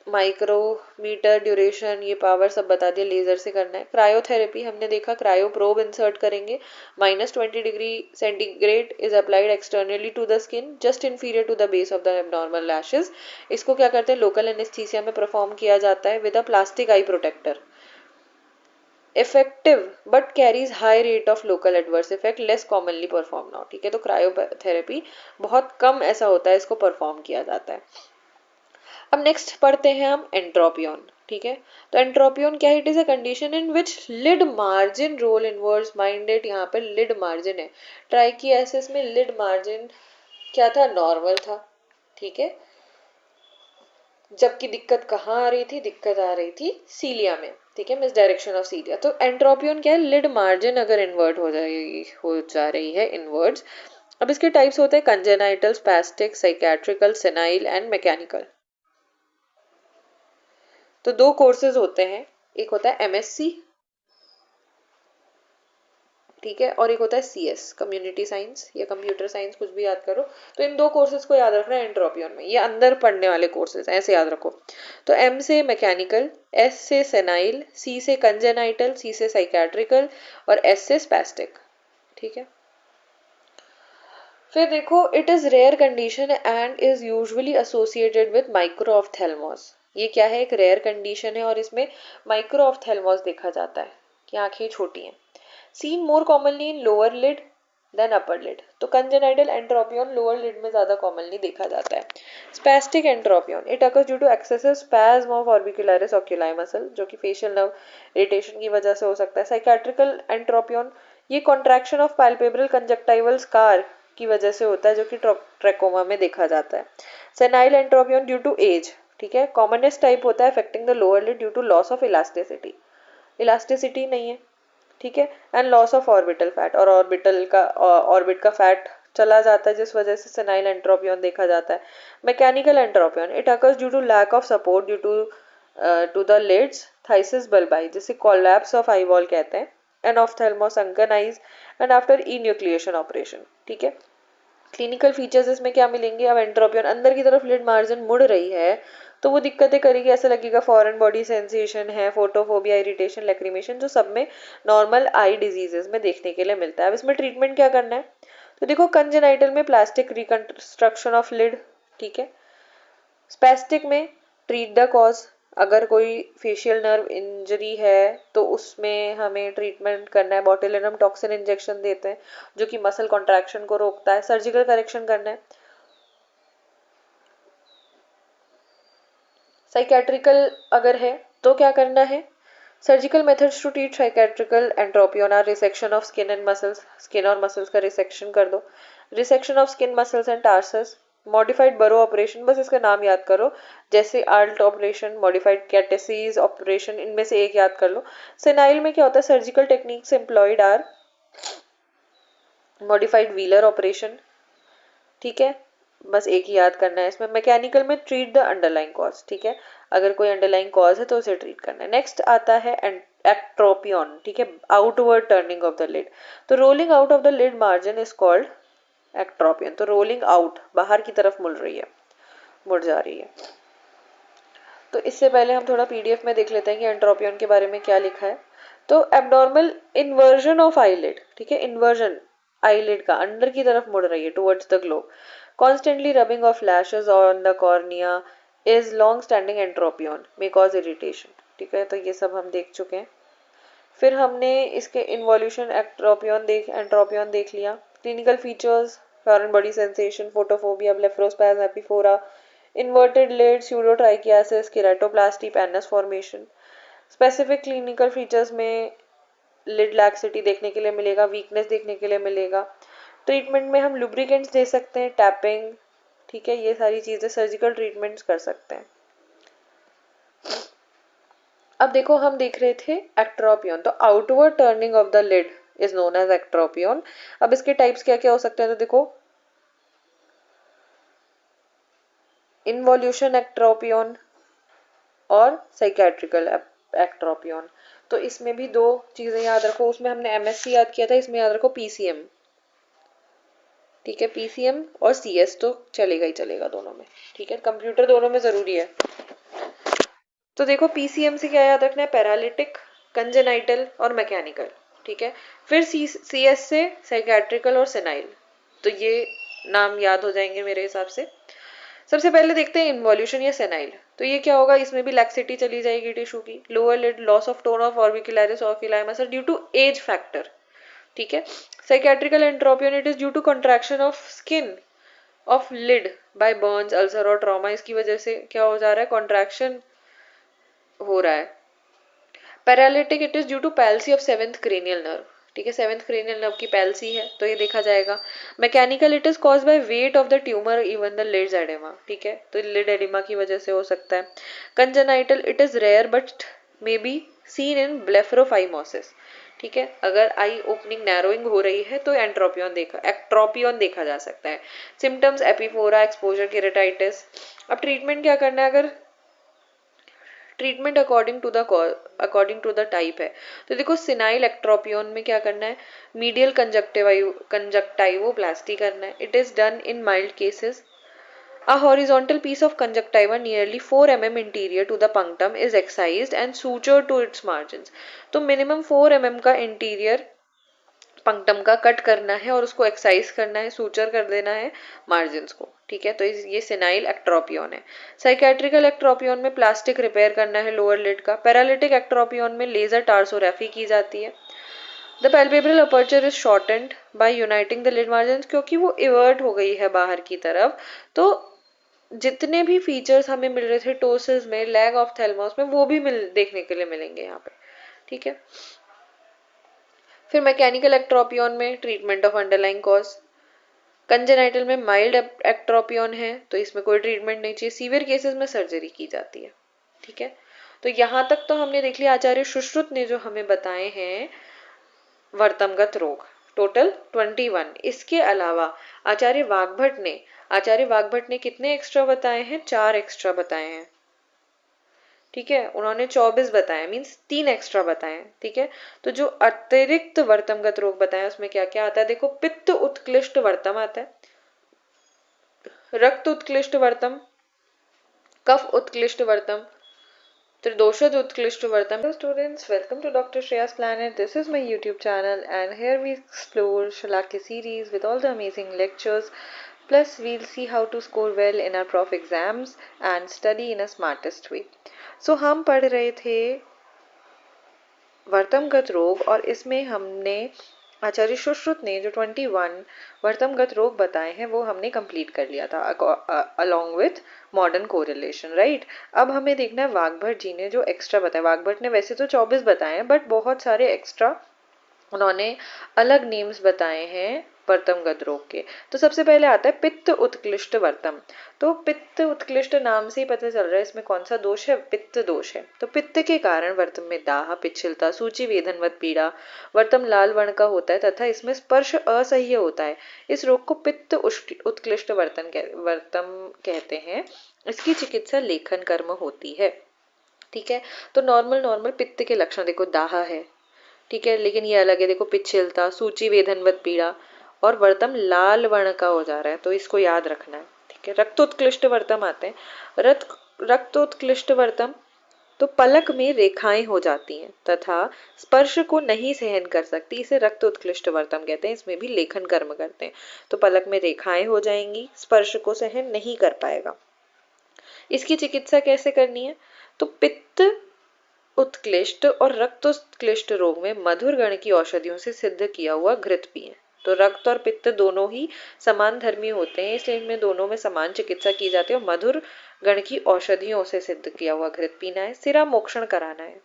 micrometre, duration, ये power सब बता दिया। Laser से करना है। Cryotherapy हमने देखा, cryo probe insert करेंगे। -20 degree centigrade is applied externally to the skin just inferior to the base of the abnormal lashes. इसको क्या करते हैं, लोकल एनेस्थीसिया में परफॉर्म किया जाता है with a plastic eye protector. Effective but carries high rate of local adverse effect, less commonly perform now, ठीक है। तो क्रायोथेरेपी बहुत कम ऐसा होता है इसको परफॉर्म किया जाता है। अब नेक्स्ट पढ़ते हैं हम एंट्रोपियन, ठीक है। तो एंट्रोपियन क्या है, it is a condition in which lid margin roll inwards minded. यहाँ पर लिड मार्जिन है। ट्राइकियासिस में लिड मार्जिन क्या था, नॉर्मल था, ठीक है। जबकि दिक्कत कहाँ आ रही थी, दिक्कत आ रही थी सीलिया में, ठीक है, मिस डायरेक्शन ऑफ सीलिया। तो एंट्रोपियन क्या है, लिड मार्जिन अगर इन्वर्ट हो जा रही है इनवर्ड्स। अब इसके टाइप्स होते हैं congenital, spastic, cicatricial, senile and mechanical. तो 2 कोर्सेज होते हैं, एक होता है एमएससी, ठीक है, और एक होता है सीएस, कम्युनिटी साइंस या कंप्यूटर साइंस, कुछ भी याद करो। तो इन 2 कोर्सेज को याद रखना है एंट्रोपियन में, ये अंदर पढ़ने वाले कोर्सेज ऐसे याद रखो। तो एम से मैकेनिकल, एस से सेनाइल, सी से कंजेनाइटल, सी से साइकेट्रिकल और एस से स्पैस्टिक, ठीक है। फिर देखो it is rare condition and is usually associated with microphthalmos. ये क्या है, एक रेयर कंडीशन है और इसमें माइक्रो ऑफ्थेल्मोस देखा जाता है कि आंखें छोटी हैं। Seen more commonly in lower lid then upper lid. तो कंजेनाइटल एंट्रोपियन लोअर लिड में ज्यादा कॉमनली देखा जाता है। Spastic entropion it occurs due to excessive spasm of orbicularis oculi muscle, जो कि फेशियल नर्व इरिटेशन की वजह से हो सकता है। साइकेट्रिकल एंट्रोपियन ये contraction of palpebral conjunctival scar की वजह से होता है, जो कि ट्रैकोमा में देखा जाता है। Senile entropion due to age, ठीक है। कॉमनेस्ट टाइप होता है affecting the lower lid due to loss of elasticity, elasticity नहीं है, ठीक है। And loss of orbital fat, और ऑर्बिट का फैट चला जाता है, जिस वजह से सेनाइल एंट्रोपियन देखा जाता है। Mechanical entropion it occurs due to lack of support due to the lids phthisis bulbi, जिसे कोलैप्स ऑफ आई वॉल कहते हैं। Enophthalmos sunken eyes and after enucleation operation, ठीक है। क्लिनिकल फीचर्स इसमें क्या मिलेंगे, अब एंट्रोपियन अंदर की तरफ लिड मार्जिन मुड़ रही है तो वो दिक्कतें करेगी, ऐसा लगेगा फॉरेन बॉडी सेंसेशन है, फोटोफोबिया, इरिटेशन, लैक्रिमेशन, जो सब में नॉर्मल आई डिजीजेस में देखने के लिए मिलता है। अब इसमें ट्रीटमेंट क्या करना है, तो देखो कंजेनाइटल में प्लास्टिक रिकंस्ट्रक्शन ऑफ लिड, ठीक है। स्पेस्टिक में ट्रीट द कॉज, अगर कोई फेशियल नर्व इंजरी है तो उसमें हमें ट्रीटमेंट करना है, बोtulinum टॉक्सिन इंजेक्शन देते हैं जो कि मसल कॉन्ट्रैक्शन को रोकता है। सर्जिकल करेक्शन करना है। साइकेट्रिकल अगर है तो क्या करना है, surgical methods to treat cicatricial entropion are resection of skin and muscles, skin और मसल्स का रिसेक्शन कर दो, resection of skin muscles and tarsus, modified Burow operation, बस इसका नाम याद करो, जैसे Arlt operation, modified Ketssey's operation, इनमें से एक याद कर लो। सेनाइल में क्या होता है, surgical techniques employed are modified Wheeler operation, ठीक है, बस एक ही याद करना है इसमें। मैकेनिकल में ट्रीट द अंडरलाइंग कॉज, ठीक है, अगर कोई अंडरलाइंग कॉज है तो उसे ट्रीट करना है। नेक्स्ट आता है एक्ट्रोपियन, ठीक है, outward turning of the lid. तो rolling out of the lid margin is called ectropion. तो रोलिंग आउट, बाहर की तरफ मुड़ रही है, मुड़ जा रही है। तो इससे पहले हम थोड़ा पीडीएफ में देख लेते हैं कि एंट्रोपियन के बारे में क्या लिखा है। तो एब्नॉर्मल इन्वर्जन ऑफ आईलिड, ठीक है, इन्वर्जन आईलिड का अंदर की तरफ मुड़ रही है towards the globe. Constantly rubbing of lashes on the cornea is long standing entropion may cause irritation, ठीक है। तो ये सब हम देख चुके हैं। फिर हमने इसके इन्वॉल्यूशन एंट्रोपियन देख लिया। Clinical features, foreign body sensation, photophobia, blepharospasm, epiphora, inverted lid, pseudotrichiasis, keratoplasty, pannus formation। Specific clinical features में लिड लैक्सिटी देखने के लिए मिलेगा, वीकनेस देखने के लिए मिलेगा। ट्रीटमेंट में हम लुब्रिकेंट्स दे सकते हैं, टैपिंग, ठीक है, ये सारी चीजें सर्जिकल ट्रीटमेंट्स कर सकते हैं। अब देखो हम देख रहे थे एक्ट्रोपियन, तो outward turning of the lid is known as ectropion. अब इसके टाइप्स क्या क्या हो सकते हैं, तो देखो इन्वॉल्यूशन एक्ट्रोपियन और साइकेट्रिकल एक्ट्रोपियन। तो इसमें भी दो चीजें याद रखो, उसमें हमने एमएससी याद किया था, इसमें याद रखो पीसीएम, ठीक है। पीसीएम और सीएस तो चलेगा ही चलेगा दोनों में, ठीक है, कंप्यूटर दोनों में जरूरी है। तो देखो पीसीएम से क्या याद रखना है, पैरालिटिक, कंजेनाइटल और मैकेनिकल, ठीक है। फिर सीएस से साइकेट्रिकल और सेनाइल, तो ये नाम याद हो जाएंगे मेरे हिसाब से। सबसे पहले देखते हैं इन्वॉल्यूशन या सेनाइल। तो ये क्या होगा, इसमें भी लैक्सिटी चली जाएगी टिश्यू की, lower lid, loss of tone of orbicularis oculi muscle due to age factor, ठीक है। Cicatricial entropion it is due to contraction of skin of lid by burns, ulcer और ट्रॉमा, इसकी वजह से क्या हो जा रहा है, कॉन्ट्रैक्शन हो रहा है। Paralytic it is due to palsy of seventh cranial nerve, ठीक है, सेवेंथ क्रेनियल नर्व की पैल्सी है तो ये देखा जाएगा। Mechanical it is cause by weight of the tumour even the lids oedema, ठीक है, तो लिड एडिमा की वजह से हो सकता है। Congenital it is rare but may be seen in blepharophimosis, ठीक है, अगर आई ओपनिंग नैरोइंग हो रही है तो एक्ट्रोपियन देखा जा सकता है। Symptoms epiphora, exposure, keratitis. अब ट्रीटमेंट क्या करना है, अगर treatment according to the type है, तो देखो सिनाइल एक्ट्रोपियन में क्या करना है, मीडियल कंजक्टाइवोप्लास्टी करना है। It is done in mild cases. A horizontal piece of conjunctiva nearly 4 mm interior to the punctum is excised and sutured to its margins। तो मिनिमम 4 mm का इंटीरियर पंक्टम का cut करना है और उसको एक्साइज करना है, सूचर कर देना है मार्जिन्स को, ठीक है। तो ये सेनाइल एक्ट्रोपियन है। साइकेट्रिकल एक्ट्रोपियन में प्लास्टिक रिपेयर करना है लोअर लिड का। पैरालिटिक एक्ट्रोपियन में लेजर टार्सोरेफी की जाती है। The palpebral aperture is shortened by uniting the lid margins, क्योंकि वो इवर्ट हो गई है बाहर की तरफ, तो जितने भी फीचर्स हमें मिल रहे थे टोसिस में, लैग ऑफ थैलमस में, वो भी देखने के लिए मिलेंगे यहाँ पे, ठीक है। फिर मैकेनिकल एक्ट्रोपियन में treatment of underlying cause. Congenital में माइल्ड एक्ट्रोपियन है, तो इसमें कोई ट्रीटमेंट नहीं चाहिए। सीवियर केसेस में सर्जरी की जाती है, ठीक है। तो यहां तक तो हमने देख लिया आचार्य सुश्रुत ने जो हमें बताए हैं वर्तमगत रोग, टोटल 21। इसके अलावा आचार्य वाग्भट ने कितने एक्स्ट्रा बताए हैं? 4 एक्स्ट्रा बताए हैं, ठीक है। उन्होंने 24 बताए, मीन्स 3 एक्स्ट्रा बताए, ठीक है। तो जो अतिरिक्त वर्तमगत रोग बताए उसमें क्या क्या आता है देखो। पित्त उत्कृष्ट वर्तम आता है, रक्त उत्कृष्ट वर्तम, कफ उत्कृष्ट वर्तम, त्रिदोषज उत्कृष्ट वर्तम. Hello students, welcome to Dr. Shreya's Planet. This is my YouTube channel and here we explore Shalakya series with all the amazing lectures. Plus we'll see how to score well in our prof exams and study in a smartest way. So हम पढ़ रहे थे वर्तमगत रोग और इसमें हमने आचार्य सुश्रुत ने जो 21 वर्तमगत रोग बताए हैं वो हमने कंप्लीट कर लिया था along with modern correlation, right. अब हमें देखना है वाग्भट जी ने जो एक्स्ट्रा बताया। वाग्भट ने वैसे तो 24 बताए हैं बट बहुत सारे एक्स्ट्रा उन्होंने अलग नेम्स बताए हैं वर्तमगत रोग के। तो सबसे पहले आता है पित्त उत्कृष्ट वर्तम। तो पित्त उत्कृष्ट नाम से ही पता चल रहा है इसमें कौन सा दोष है, पित्त दोष है। तो पित्त के कारण वर्तम में दाह, पिच्छलता, सूची वेदनवत पीड़ा, वर्तम लाल वर्ण का होता है तथा इसमें स्पर्श असह्य होता है। इस रोग को पित्त उत्कृष्ट वर्तम कहते हैं। इसकी चिकित्सा लेखन कर्म होती है, ठीक है। तो नॉर्मल पित्त के लक्षण देखो, दाह है, ठीक है, लेकिन ये अलग है। देखो पिच्छलता, सूची वेदनवत पीड़ा और वर्तम लाल वर्ण का हो जा रहा है, तो इसको याद रखना है, ठीक है। रक्तोत्कृष्ट वर्तम आते हैं। रक्तोत्कृष्ट वर्तम तो पलक में रेखाएं हो जाती हैं तथा स्पर्श को नहीं सहन कर सकती, इसे रक्तोत्कृष्ट वर्तम कहते हैं। इसमें भी लेखन कर्म करते हैं, तो पलक में रेखाएं हो जाएंगी, स्पर्श को सहन नहीं कर पाएगा। इसकी चिकित्सा कैसे करनी है? तो पित्त उत्कृष्ट और रक्तोत्कृष्ट रोग में मधुर गण की औषधियों से सिद्ध किया हुआ घृत पिएं। तो रक्त और पित्त दोनों ही समान धर्मी होते हैं, इसलिए इनमें दोनों में समान चिकित्सा की जाती है और मधुर गण की औषधियों से सिद्ध किया हुआ घृत पीना है। सिरा मोक्षण कराना है।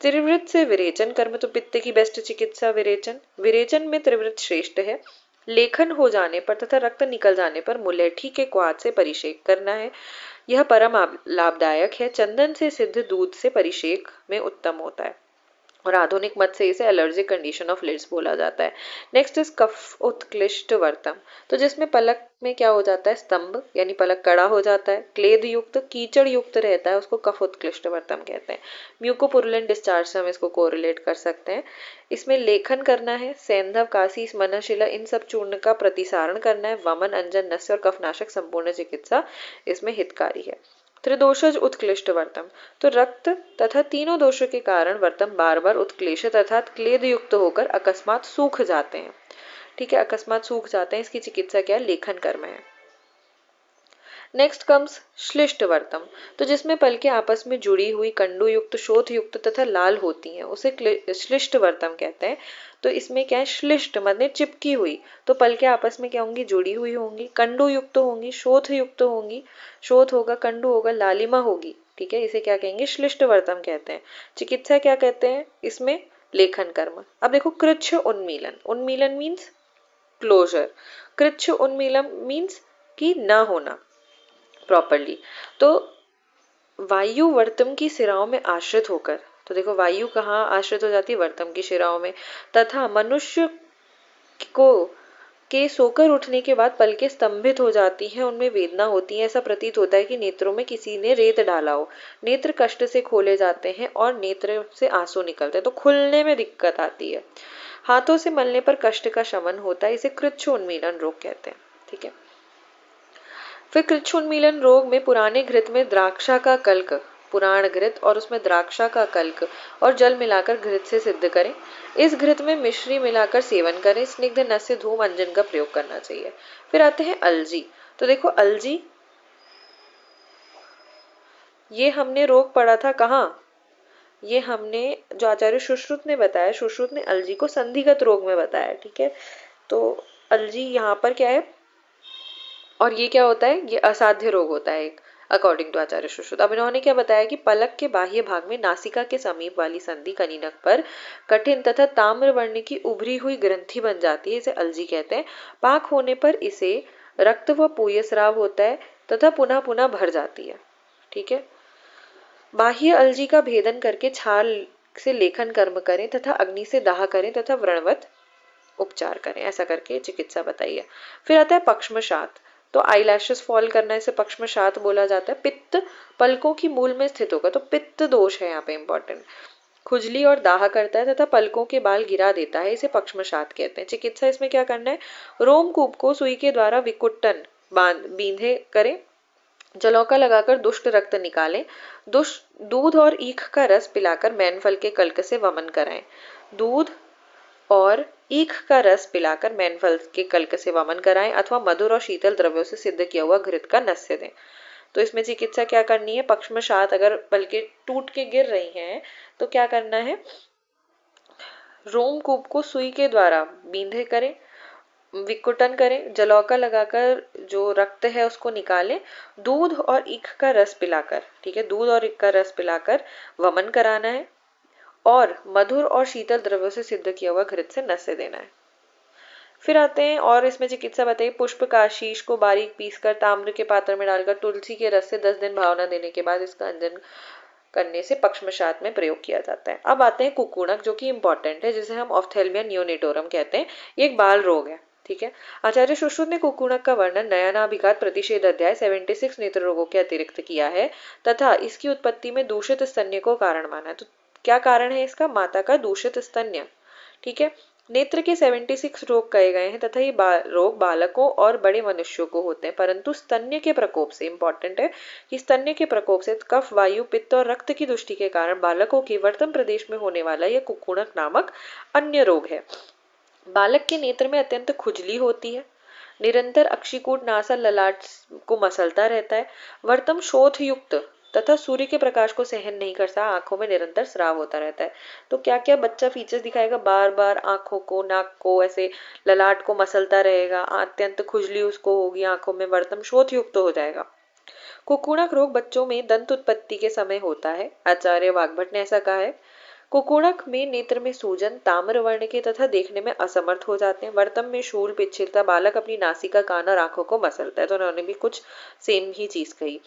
त्रिवृत से विरेचन कर्म, तो पित्त की बेस्ट चिकित्सा विरेचन में त्रिवृत श्रेष्ठ है। लेखन हो जाने पर तथा रक्त निकल जाने पर मुलेठी के क्वाथ से परिषेक करना है, यह परम लाभदायक है। चंदन से सिद्ध दूध से परिषेक में उत्तम होता है और आधुनिक मत से इसे एलर्जिक कंडीशन ऑफ लिड्स बोला जाता है। नेक्स्ट इज कफ उत्कृष्ट वर्तम, तो जिसमें पलक में क्या हो जाता है, स्तंभ यानी पलक कड़ा हो जाता है, क्लेद युक्त कीचड़ युक्त रहता है, उसको कफ उत्कृष्ट वर्तम कहते हैं। म्यूकोपुरुलेंट डिस्चार्ज से हम इसको कोरिलेट कर सकते हैं। इसमें लेखन करना है, सैंधव, कासी, मनशिला, इन सब चूर्ण का प्रतिसारण करना है। वमन, अंजन, नस्य और कफनाशक संपूर्ण चिकित्सा इसमें हितकारी है। त्रिदोषज उत्क्लिष्ट वर्तम, तो रक्त तथा तीनों दोषों के कारण वर्तम बार बार उत्क्लेशित अर्थात क्लेद युक्त होकर अकस्मात सूख जाते हैं, ठीक है, अकस्मात सूख जाते हैं। इसकी चिकित्सा क्या है, लेखन कर्म है। नेक्स्ट कम्स श्लिष्ट वर्तम, तो जिसमें पलकें आपस में जुड़ी हुई कंडू युक्त, शोथ युक्त तथा लाल होती हैं, उसे श्लिष्ट वर्तम कहते हैं। तो इसमें क्या है, श्लिष्ट मतलब चिपकी हुई, तो पलकें आपस में क्या होंगी, जुड़ी हुई होंगी, कंडू युक्त होंगी, शोथ युक्त होंगी, शोथ होगा, कंडू होगा, लालिमा होगी, ठीक है, इसे क्या कहेंगे, श्लिष्ट वर्तम कहते हैं। चिकित्सा क्या कहते हैं इसमें, लेखन कर्म। अब देखो कृच्छ उन्मीलन, उन्मीलन मीन्स क्लोजर, कृच्छ उन्मीलन मीन्स कि न होना प्रॉपरली। तो वायु वर्तम की शिराओं में आश्रित होकर, तो देखो वायु कहाँ आश्रित हो जाती है, वर्तम की शिराओं में, तथा मनुष्य को के सोकर उठने के बाद पलकें स्तंभित हो जाती हैं, उनमें वेदना होती है, ऐसा प्रतीत होता है कि नेत्रों में किसी ने रेत डाला हो, नेत्र कष्ट से खोले जाते हैं और नेत्र से आंसू निकलते हैं, तो खुलने में दिक्कत आती है। हाथों से मलने पर कष्ट का शमन होता है, इसे कृच्छ उन्मीलन रोग कहते हैं, ठीक है। फिर कृच्छ उन्मीलन रोग में पुराने घृत में द्राक्षा का कल्क पुराण घृत और उसमें द्राक्षा का कल्क और जल मिलाकर घृत से सिद्ध करें। इस घृत में मिश्री मिलाकर सेवन करें। स्निग्ध नस्य धूम अंजन का प्रयोग करना चाहिए। फिर आते हैं अलजी। तो देखो अलजी, ये हमने रोग पढ़ा था कहाँ, ये हमने जो आचार्य सुश्रुत ने बताया, सुश्रुत ने अलजी को संधिगत रोग में बताया। ठीक है, तो अलजी यहाँ पर क्या है, और ये क्या होता है, ये असाध्य रोग होता है एक, अकॉर्डिंग टू आचार्य सुश्रुत। अब इन्होंने क्या बताया कि पलक के बाह्य भाग में नासिका के समीप वाली संधि कनीनक पर कठिन तथा ताम्र वर्ण की उभरी हुई ग्रंथि बन जाती है, इसे अलजी कहते हैं। पाक होने पर इसे रक्त व पूयस्राव होता है तथा पुनः पुनः भर जाती है। ठीक है, बाह्य अलजी का भेदन करके छाल से लेखन कर्म करें तथा अग्नि से दाह करें तथा व्रणवत उपचार करें, ऐसा करके चिकित्सा बताइए। फिर आता है पक्ष्मशात। तो आईलैशेस फॉल करना, इसे पक्ष्मशात बोला जाता है। पित्त पलकों की मूल में स्थित होगा, तो पित्त दोष है यहाँ पे इंपॉर्टेंट। खुजली और दाह करता है तथा पलकों के बाल गिरा देता है, इसे पक्ष्मशात कहते हैं। चिकित्सा इसमें क्या करना है, रोमकूप को सुई के द्वारा विकुटन बींधे करें, जलौका लगाकर दुष्ट रक्त निकालें, दूध और ईख का रस पिलाकर मैनफल के कल्क से वमन कराएं। दूध और ईख का रस पिलाकर मैनफल के कल्क से वमन कराएं अथवा मधुर और शीतल द्रव्यों से सिद्ध किया हुआ घृत का नस्य दें। तो इसमें चिकित्सा क्या करनी है, पक्ष्मशात अगर पलकें टूट के गिर रही हैं तो क्या करना है, रोमकूप को सुई के द्वारा बींधे करें, विकुटन करें, जलौका लगाकर जो रक्त है उसको निकालें, दूध और ईख का रस पिलाकर, ठीक है, दूध और ईख का रस पिलाकर वमन कराना है और मधुर और शीतल द्रव्यों से सिद्ध किया हुआ घृत से नस्य देना है। फिर आते हैं और इसमें चिकित्सा बताइए, पुष्प का शीश को बारीक पीसकर ताम्र के पात्र में डालकर तुलसी के रस से 10 दिन भावना देने के बाद इसका अंजन करने से पक्ष्मशात में प्रयोग किया जाता है। अब आते हैं कुकुणक, जो कि इंपॉर्टेंट है, जिसे हम ऑफ्थेल्मिया नियोनेटोरम कहते हैं। ये एक बाल रोग है। ठीक है, आचार्य सुश्रुत ने कुकुणक का वर्णन नयनाभिघात प्रतिषेध अध्याय 76 नेत्र रोगों के अतिरिक्त किया है तथा इसकी उत्पत्ति में दूषित स्तन्य को कारण माना है। तो क्या कारण है इसका, माता का दूषित स्तन्य। ठीक है, नेत्र के 76 रोग कहे गए हैं तथा ये रोग बालकों और बड़े मनुष्यों को होते हैं, परंतु स्तन्य के प्रकोप से, इंपॉर्टेंट है कि स्तन्य के प्रकोप से कफ, वायु, पित्त और रक्त की दुष्टि के कारण बालकों के वर्तम प्रदेश में होने वाला यह कुकुणक नामक अन्य रोग है। बालक के नेत्र में अत्यंत खुजली होती है, निरंतर अक्षिकूट नासा ललाट को मसलता रहता है, वर्तम शोथ युक्त तथा सूर्य के प्रकाश को सहन नहीं करता, आंखों में निरंतर स्राव होता रहता है। तो क्या क्या बच्चा फीचर्स दिखाएगा, बार बार आंखों को, नाक को, ऐसे ललाट को मसलता रहेगा, अत्यंत खुजली उसको होगी, आंखों में वर्तम शोथ युक्त हो जाएगा। कुकुणक रोग बच्चों में दंत उत्पत्ति के समय होता है, आचार्य वाग्भट ने ऐसा कहा है। कुकुणक में नेत्र में सूजन, ताम्र वर्ण के तथा देखने में असमर्थ हो जाते हैं, वर्तम में शूल, पिच्छिलता, बालक अपनी नासिका, कान और आंखों को मसलता है। तो उन्होंने भी कुछ सेम ही चीज कही।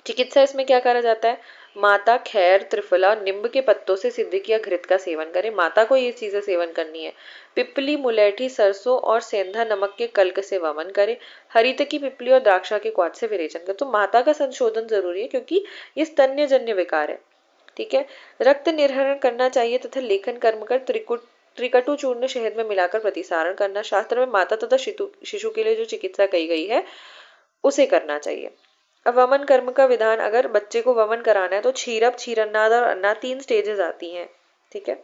चिकित्सा इसमें क्या करा जाता है, माता खैर, त्रिफला, नींब के पत्तों से सिद्ध किया घृत का सेवन करें, माता को ये चीजें सेवन करनी है। पिपली, मुलेठी, सरसों और सेंधा नमक के कल्क से वमन करें, हरित की पिपली और द्राक्षा के क्वाथ से विरेचन करें। तो माता का संशोधन जरूरी है क्योंकि ये स्तन्यजन्य विकार है। ठीक है, रक्त निर्हरण करना चाहिए तथा लेखन कर्म कर त्रिकटु चूर्ण शहद में मिलाकर प्रतिसारण करना। शास्त्र में माता तथा शिशु के लिए जो चिकित्सा कही गई है उसे करना चाहिए। अब वमन कर्म का विधान, अगर बच्चे को वमन कराना है तो क्षीरप, क्षीरन्नाद और अन्नाद 3 स्टेजेस आती हैं। ठीक है,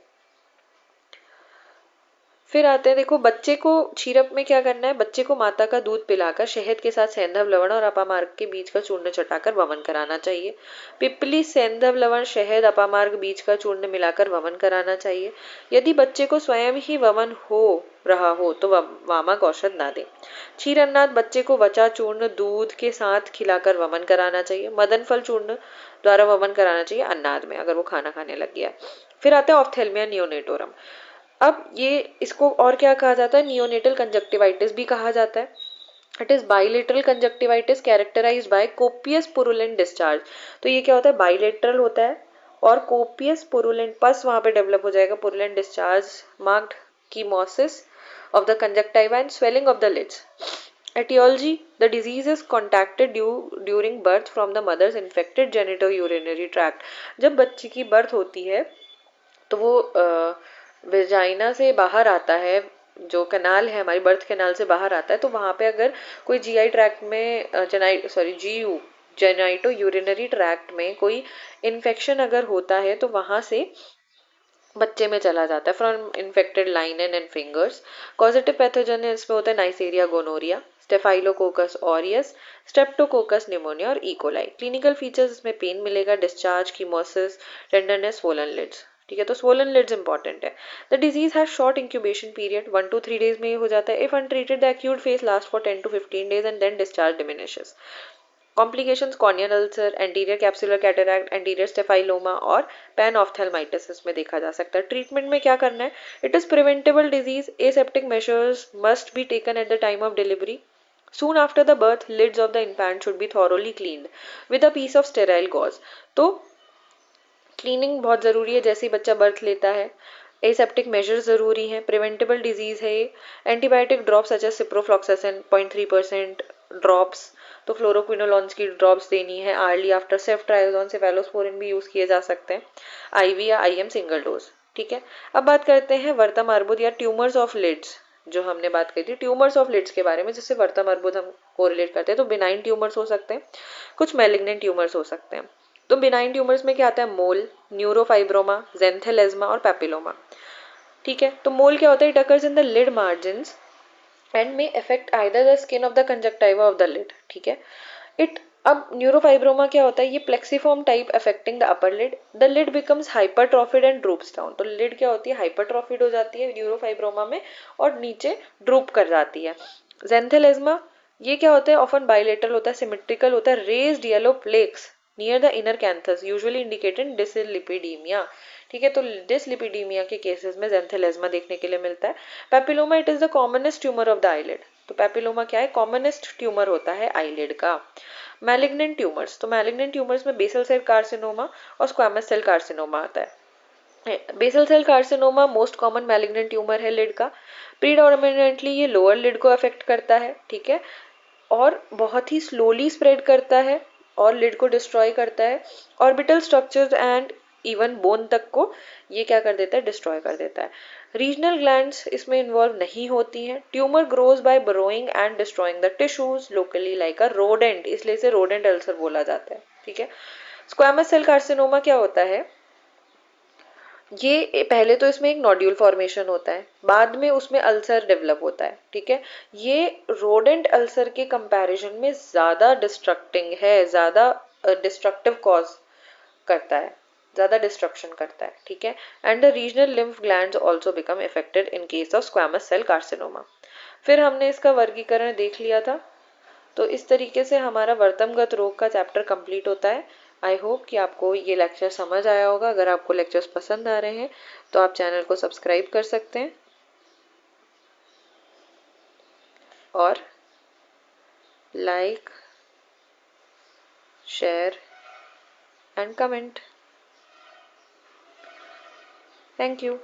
फिर आते हैं, देखो बच्चे को क्षीरप में क्या करना है, बच्चे को माता का दूध पिलाकर शहद के साथ सेंधव लवण और अपामार्ग के बीज का चूर्ण चटाकर वमन कराना चाहिए। पिपली, सेंधव लवण, शहद, अपामार्ग बीज का चूर्ण मिलाकर वमन कराना चाहिए। यदि बच्चे को स्वयं ही वमन हो रहा हो तो वामक औषध ना दे। क्षीरन्नाद बच्चे को वचा चूर्ण दूध के साथ खिलाकर वमन कराना चाहिए। मदन फल चूर्ण द्वारा वमन कराना चाहिए अन्नाद में, अगर वो खाना खाने लग गया। फिर आता है ऑफ्थेल्मिया नियोनेटोरम। अब ये इसको और क्या कहा जाता है, नियोनेटल कंजक्टिवाइटिस भी कहा जाता है। It is bilateral conjunctivitis characterized by copious purulent discharge. तो ये क्या होता है, बाइलेटरल होता है और कोपियस पुरुलेंट, पस वहां पे डेवलप हो जाएगा, purulent discharge, marked chemosis of the conjunctiva and swelling of the lids. Etiology: the disease is contacted during birth from the mother's infected genitourinary tract. जब बच्चे की बर्थ होती है तो वो वेजाइना से बाहर आता है, जो कनाल है हमारी बर्थ कैनाल से बाहर आता है, तो वहां पे अगर कोई जीआई ट्रैक्ट में जेनाइटो यूरिनरी ट्रैक्ट में कोई इन्फेक्शन अगर होता है तो वहाँ से बच्चे में चला जाता है from infected linen and fingers. Causative pathogen इसमें होता है Neisseria gonorrhoeae, Staphylococcus aureus, Streptococcus pneumoniae और इकोलाई। क्लिनिकल फीचर्स इसमें पेन मिलेगा, discharge, chemosis, tenderness, swollen lids. ठीक है, तो स्वोलन लिड्स इंपॉर्टेंट है। The disease has short incubation period, 1 to 3 days में ये हो जाता है। If untreated the acute phase last for 10 to 15 days and then discharge diminishes. Complications corneal ulcer, anterior capsular cataract, anterior staphyloma और panophthalmitis इसमें देखा जा सकता है। ट्रीटमेंट में क्या करना है? It is preventable disease, aseptic measures must be taken at the time of delivery. Soon after the birth, lids of the infant should be thoroughly cleaned with a piece of sterile gauze. तो cleaning बहुत ज़रूरी है जैसे ही बच्चा birth लेता है। Aseptic measures ज़रूरी हैं। प्रिवेंटेबल डिजीज़ है ये। Antibiotic drops such as ciprofloxacin 0.3% drops, तो फ्लोरोक्विनोलॉन्स की ड्रॉप्स देनी है। आर्ली आफ्टर सेफ्ट्राइजोन, सेफेलोस्पोरिन भी यूज़ किए जा सकते हैं। आईवी या आईएम सिंगल डोज। ठीक है, अब बात करते हैं वर्तम अर्बुद या ट्यूमर्स ऑफ लिड्स। जो हमने बात करी थी ट्यूमर्स ऑफ लिड्स के बारे में, जिससे वर्तम अर्बुद हम कोरिलेट करते हैं। तो बिनाइन ट्यूमर्स हो सकते हैं, कुछ मैलिग्नेंट ट्यूमर्स हो सकते हैं। तो बिनाइन ट्यूमर्स में क्या आता है? मोल, न्यूरोफाइब्रोमा, जेंथेलेज्मा और पैपिलोमा। ठीक है, तो मोल क्या होता है? It occurs in the lid margins and may affect either the skin of the conjunctiva of the lid. ठीक है, इट अब न्यूरोफाइब्रोमा क्या होता है? ये plexiform type affecting the upper lid, the lid becomes hypertrophied and droops down. तो lid क्या होती है? हाइपरट्रॉफिड हो जाती है न्यूरोफाइब्रोमा में और नीचे ड्रूप कर जाती है। जेंथेलेज्मा ये क्या होता है? ऑफन बाइलेटरल होता है, सिमेट्रिकल होता है, raised yellow plaques near the inner canthus usually indicated dyslipidaemia. ठीक है, तो डिसलिपिडीमिया के केसेस में जेंथेलेज्मा देखने के लिए मिलता है। Papilloma it is the commonest tumour of the eyelid. तो पैपिलोमा क्या है? कॉमनेस्ट ट्यूमर होता है आईलिड का। मैलिग्नेंट ट्यूमर्स, तो मैलिग्नेंट ट्यूमर्स में बेसल सेल कार्सिनोमा और स्क्वामस सेल कार्सिनोमा आता है। Basal cell carcinoma most common malignant tumour है लिड का। प्रीडोमिनेंटली ये लोअर लिड को अफेक्ट करता है। ठीक है, और बहुत ही स्लोली स्प्रेड करता है और लिड को डिस्ट्रॉय करता है। Orbital structures and even bone तक को ये क्या कर देता है? डिस्ट्रॉय कर देता है। रीजनल ग्लैंड्स इसमें इन्वॉल्व नहीं होती हैं। Tumour grows bye burrowing and destroying the tissues locally like a rodent, इसलिए इसे रोडेंट अल्सर बोला जाता है। ठीक है, स्क्वामस सेल कार्सिनोमा क्या होता है? ये पहले तो इसमें एक नोड्यूल फॉर्मेशन होता है, बाद में उसमें अल्सर डेवलप होता है। ठीक है, ये रोडेंट अल्सर के कंपैरिजन में ज़्यादा डिस्ट्रक्टिंग है, ज़्यादा डिस्ट्रक्टिव कॉज करता है, ज़्यादा डिस्ट्रक्शन करता है। ठीक है, and the regional lymph glands also become affected in case of squamous cell carcinoma. फिर हमने इसका वर्गीकरण देख लिया था। तो इस तरीके से हमारा वर्तमगत रोग का चैप्टर कंप्लीट होता है। आई होप कि आपको ये लेक्चर समझ आया होगा। अगर आपको लेक्चर्स पसंद आ रहे हैं तो आप चैनल को सब्सक्राइब कर सकते हैं और like, share and comment. Thank you.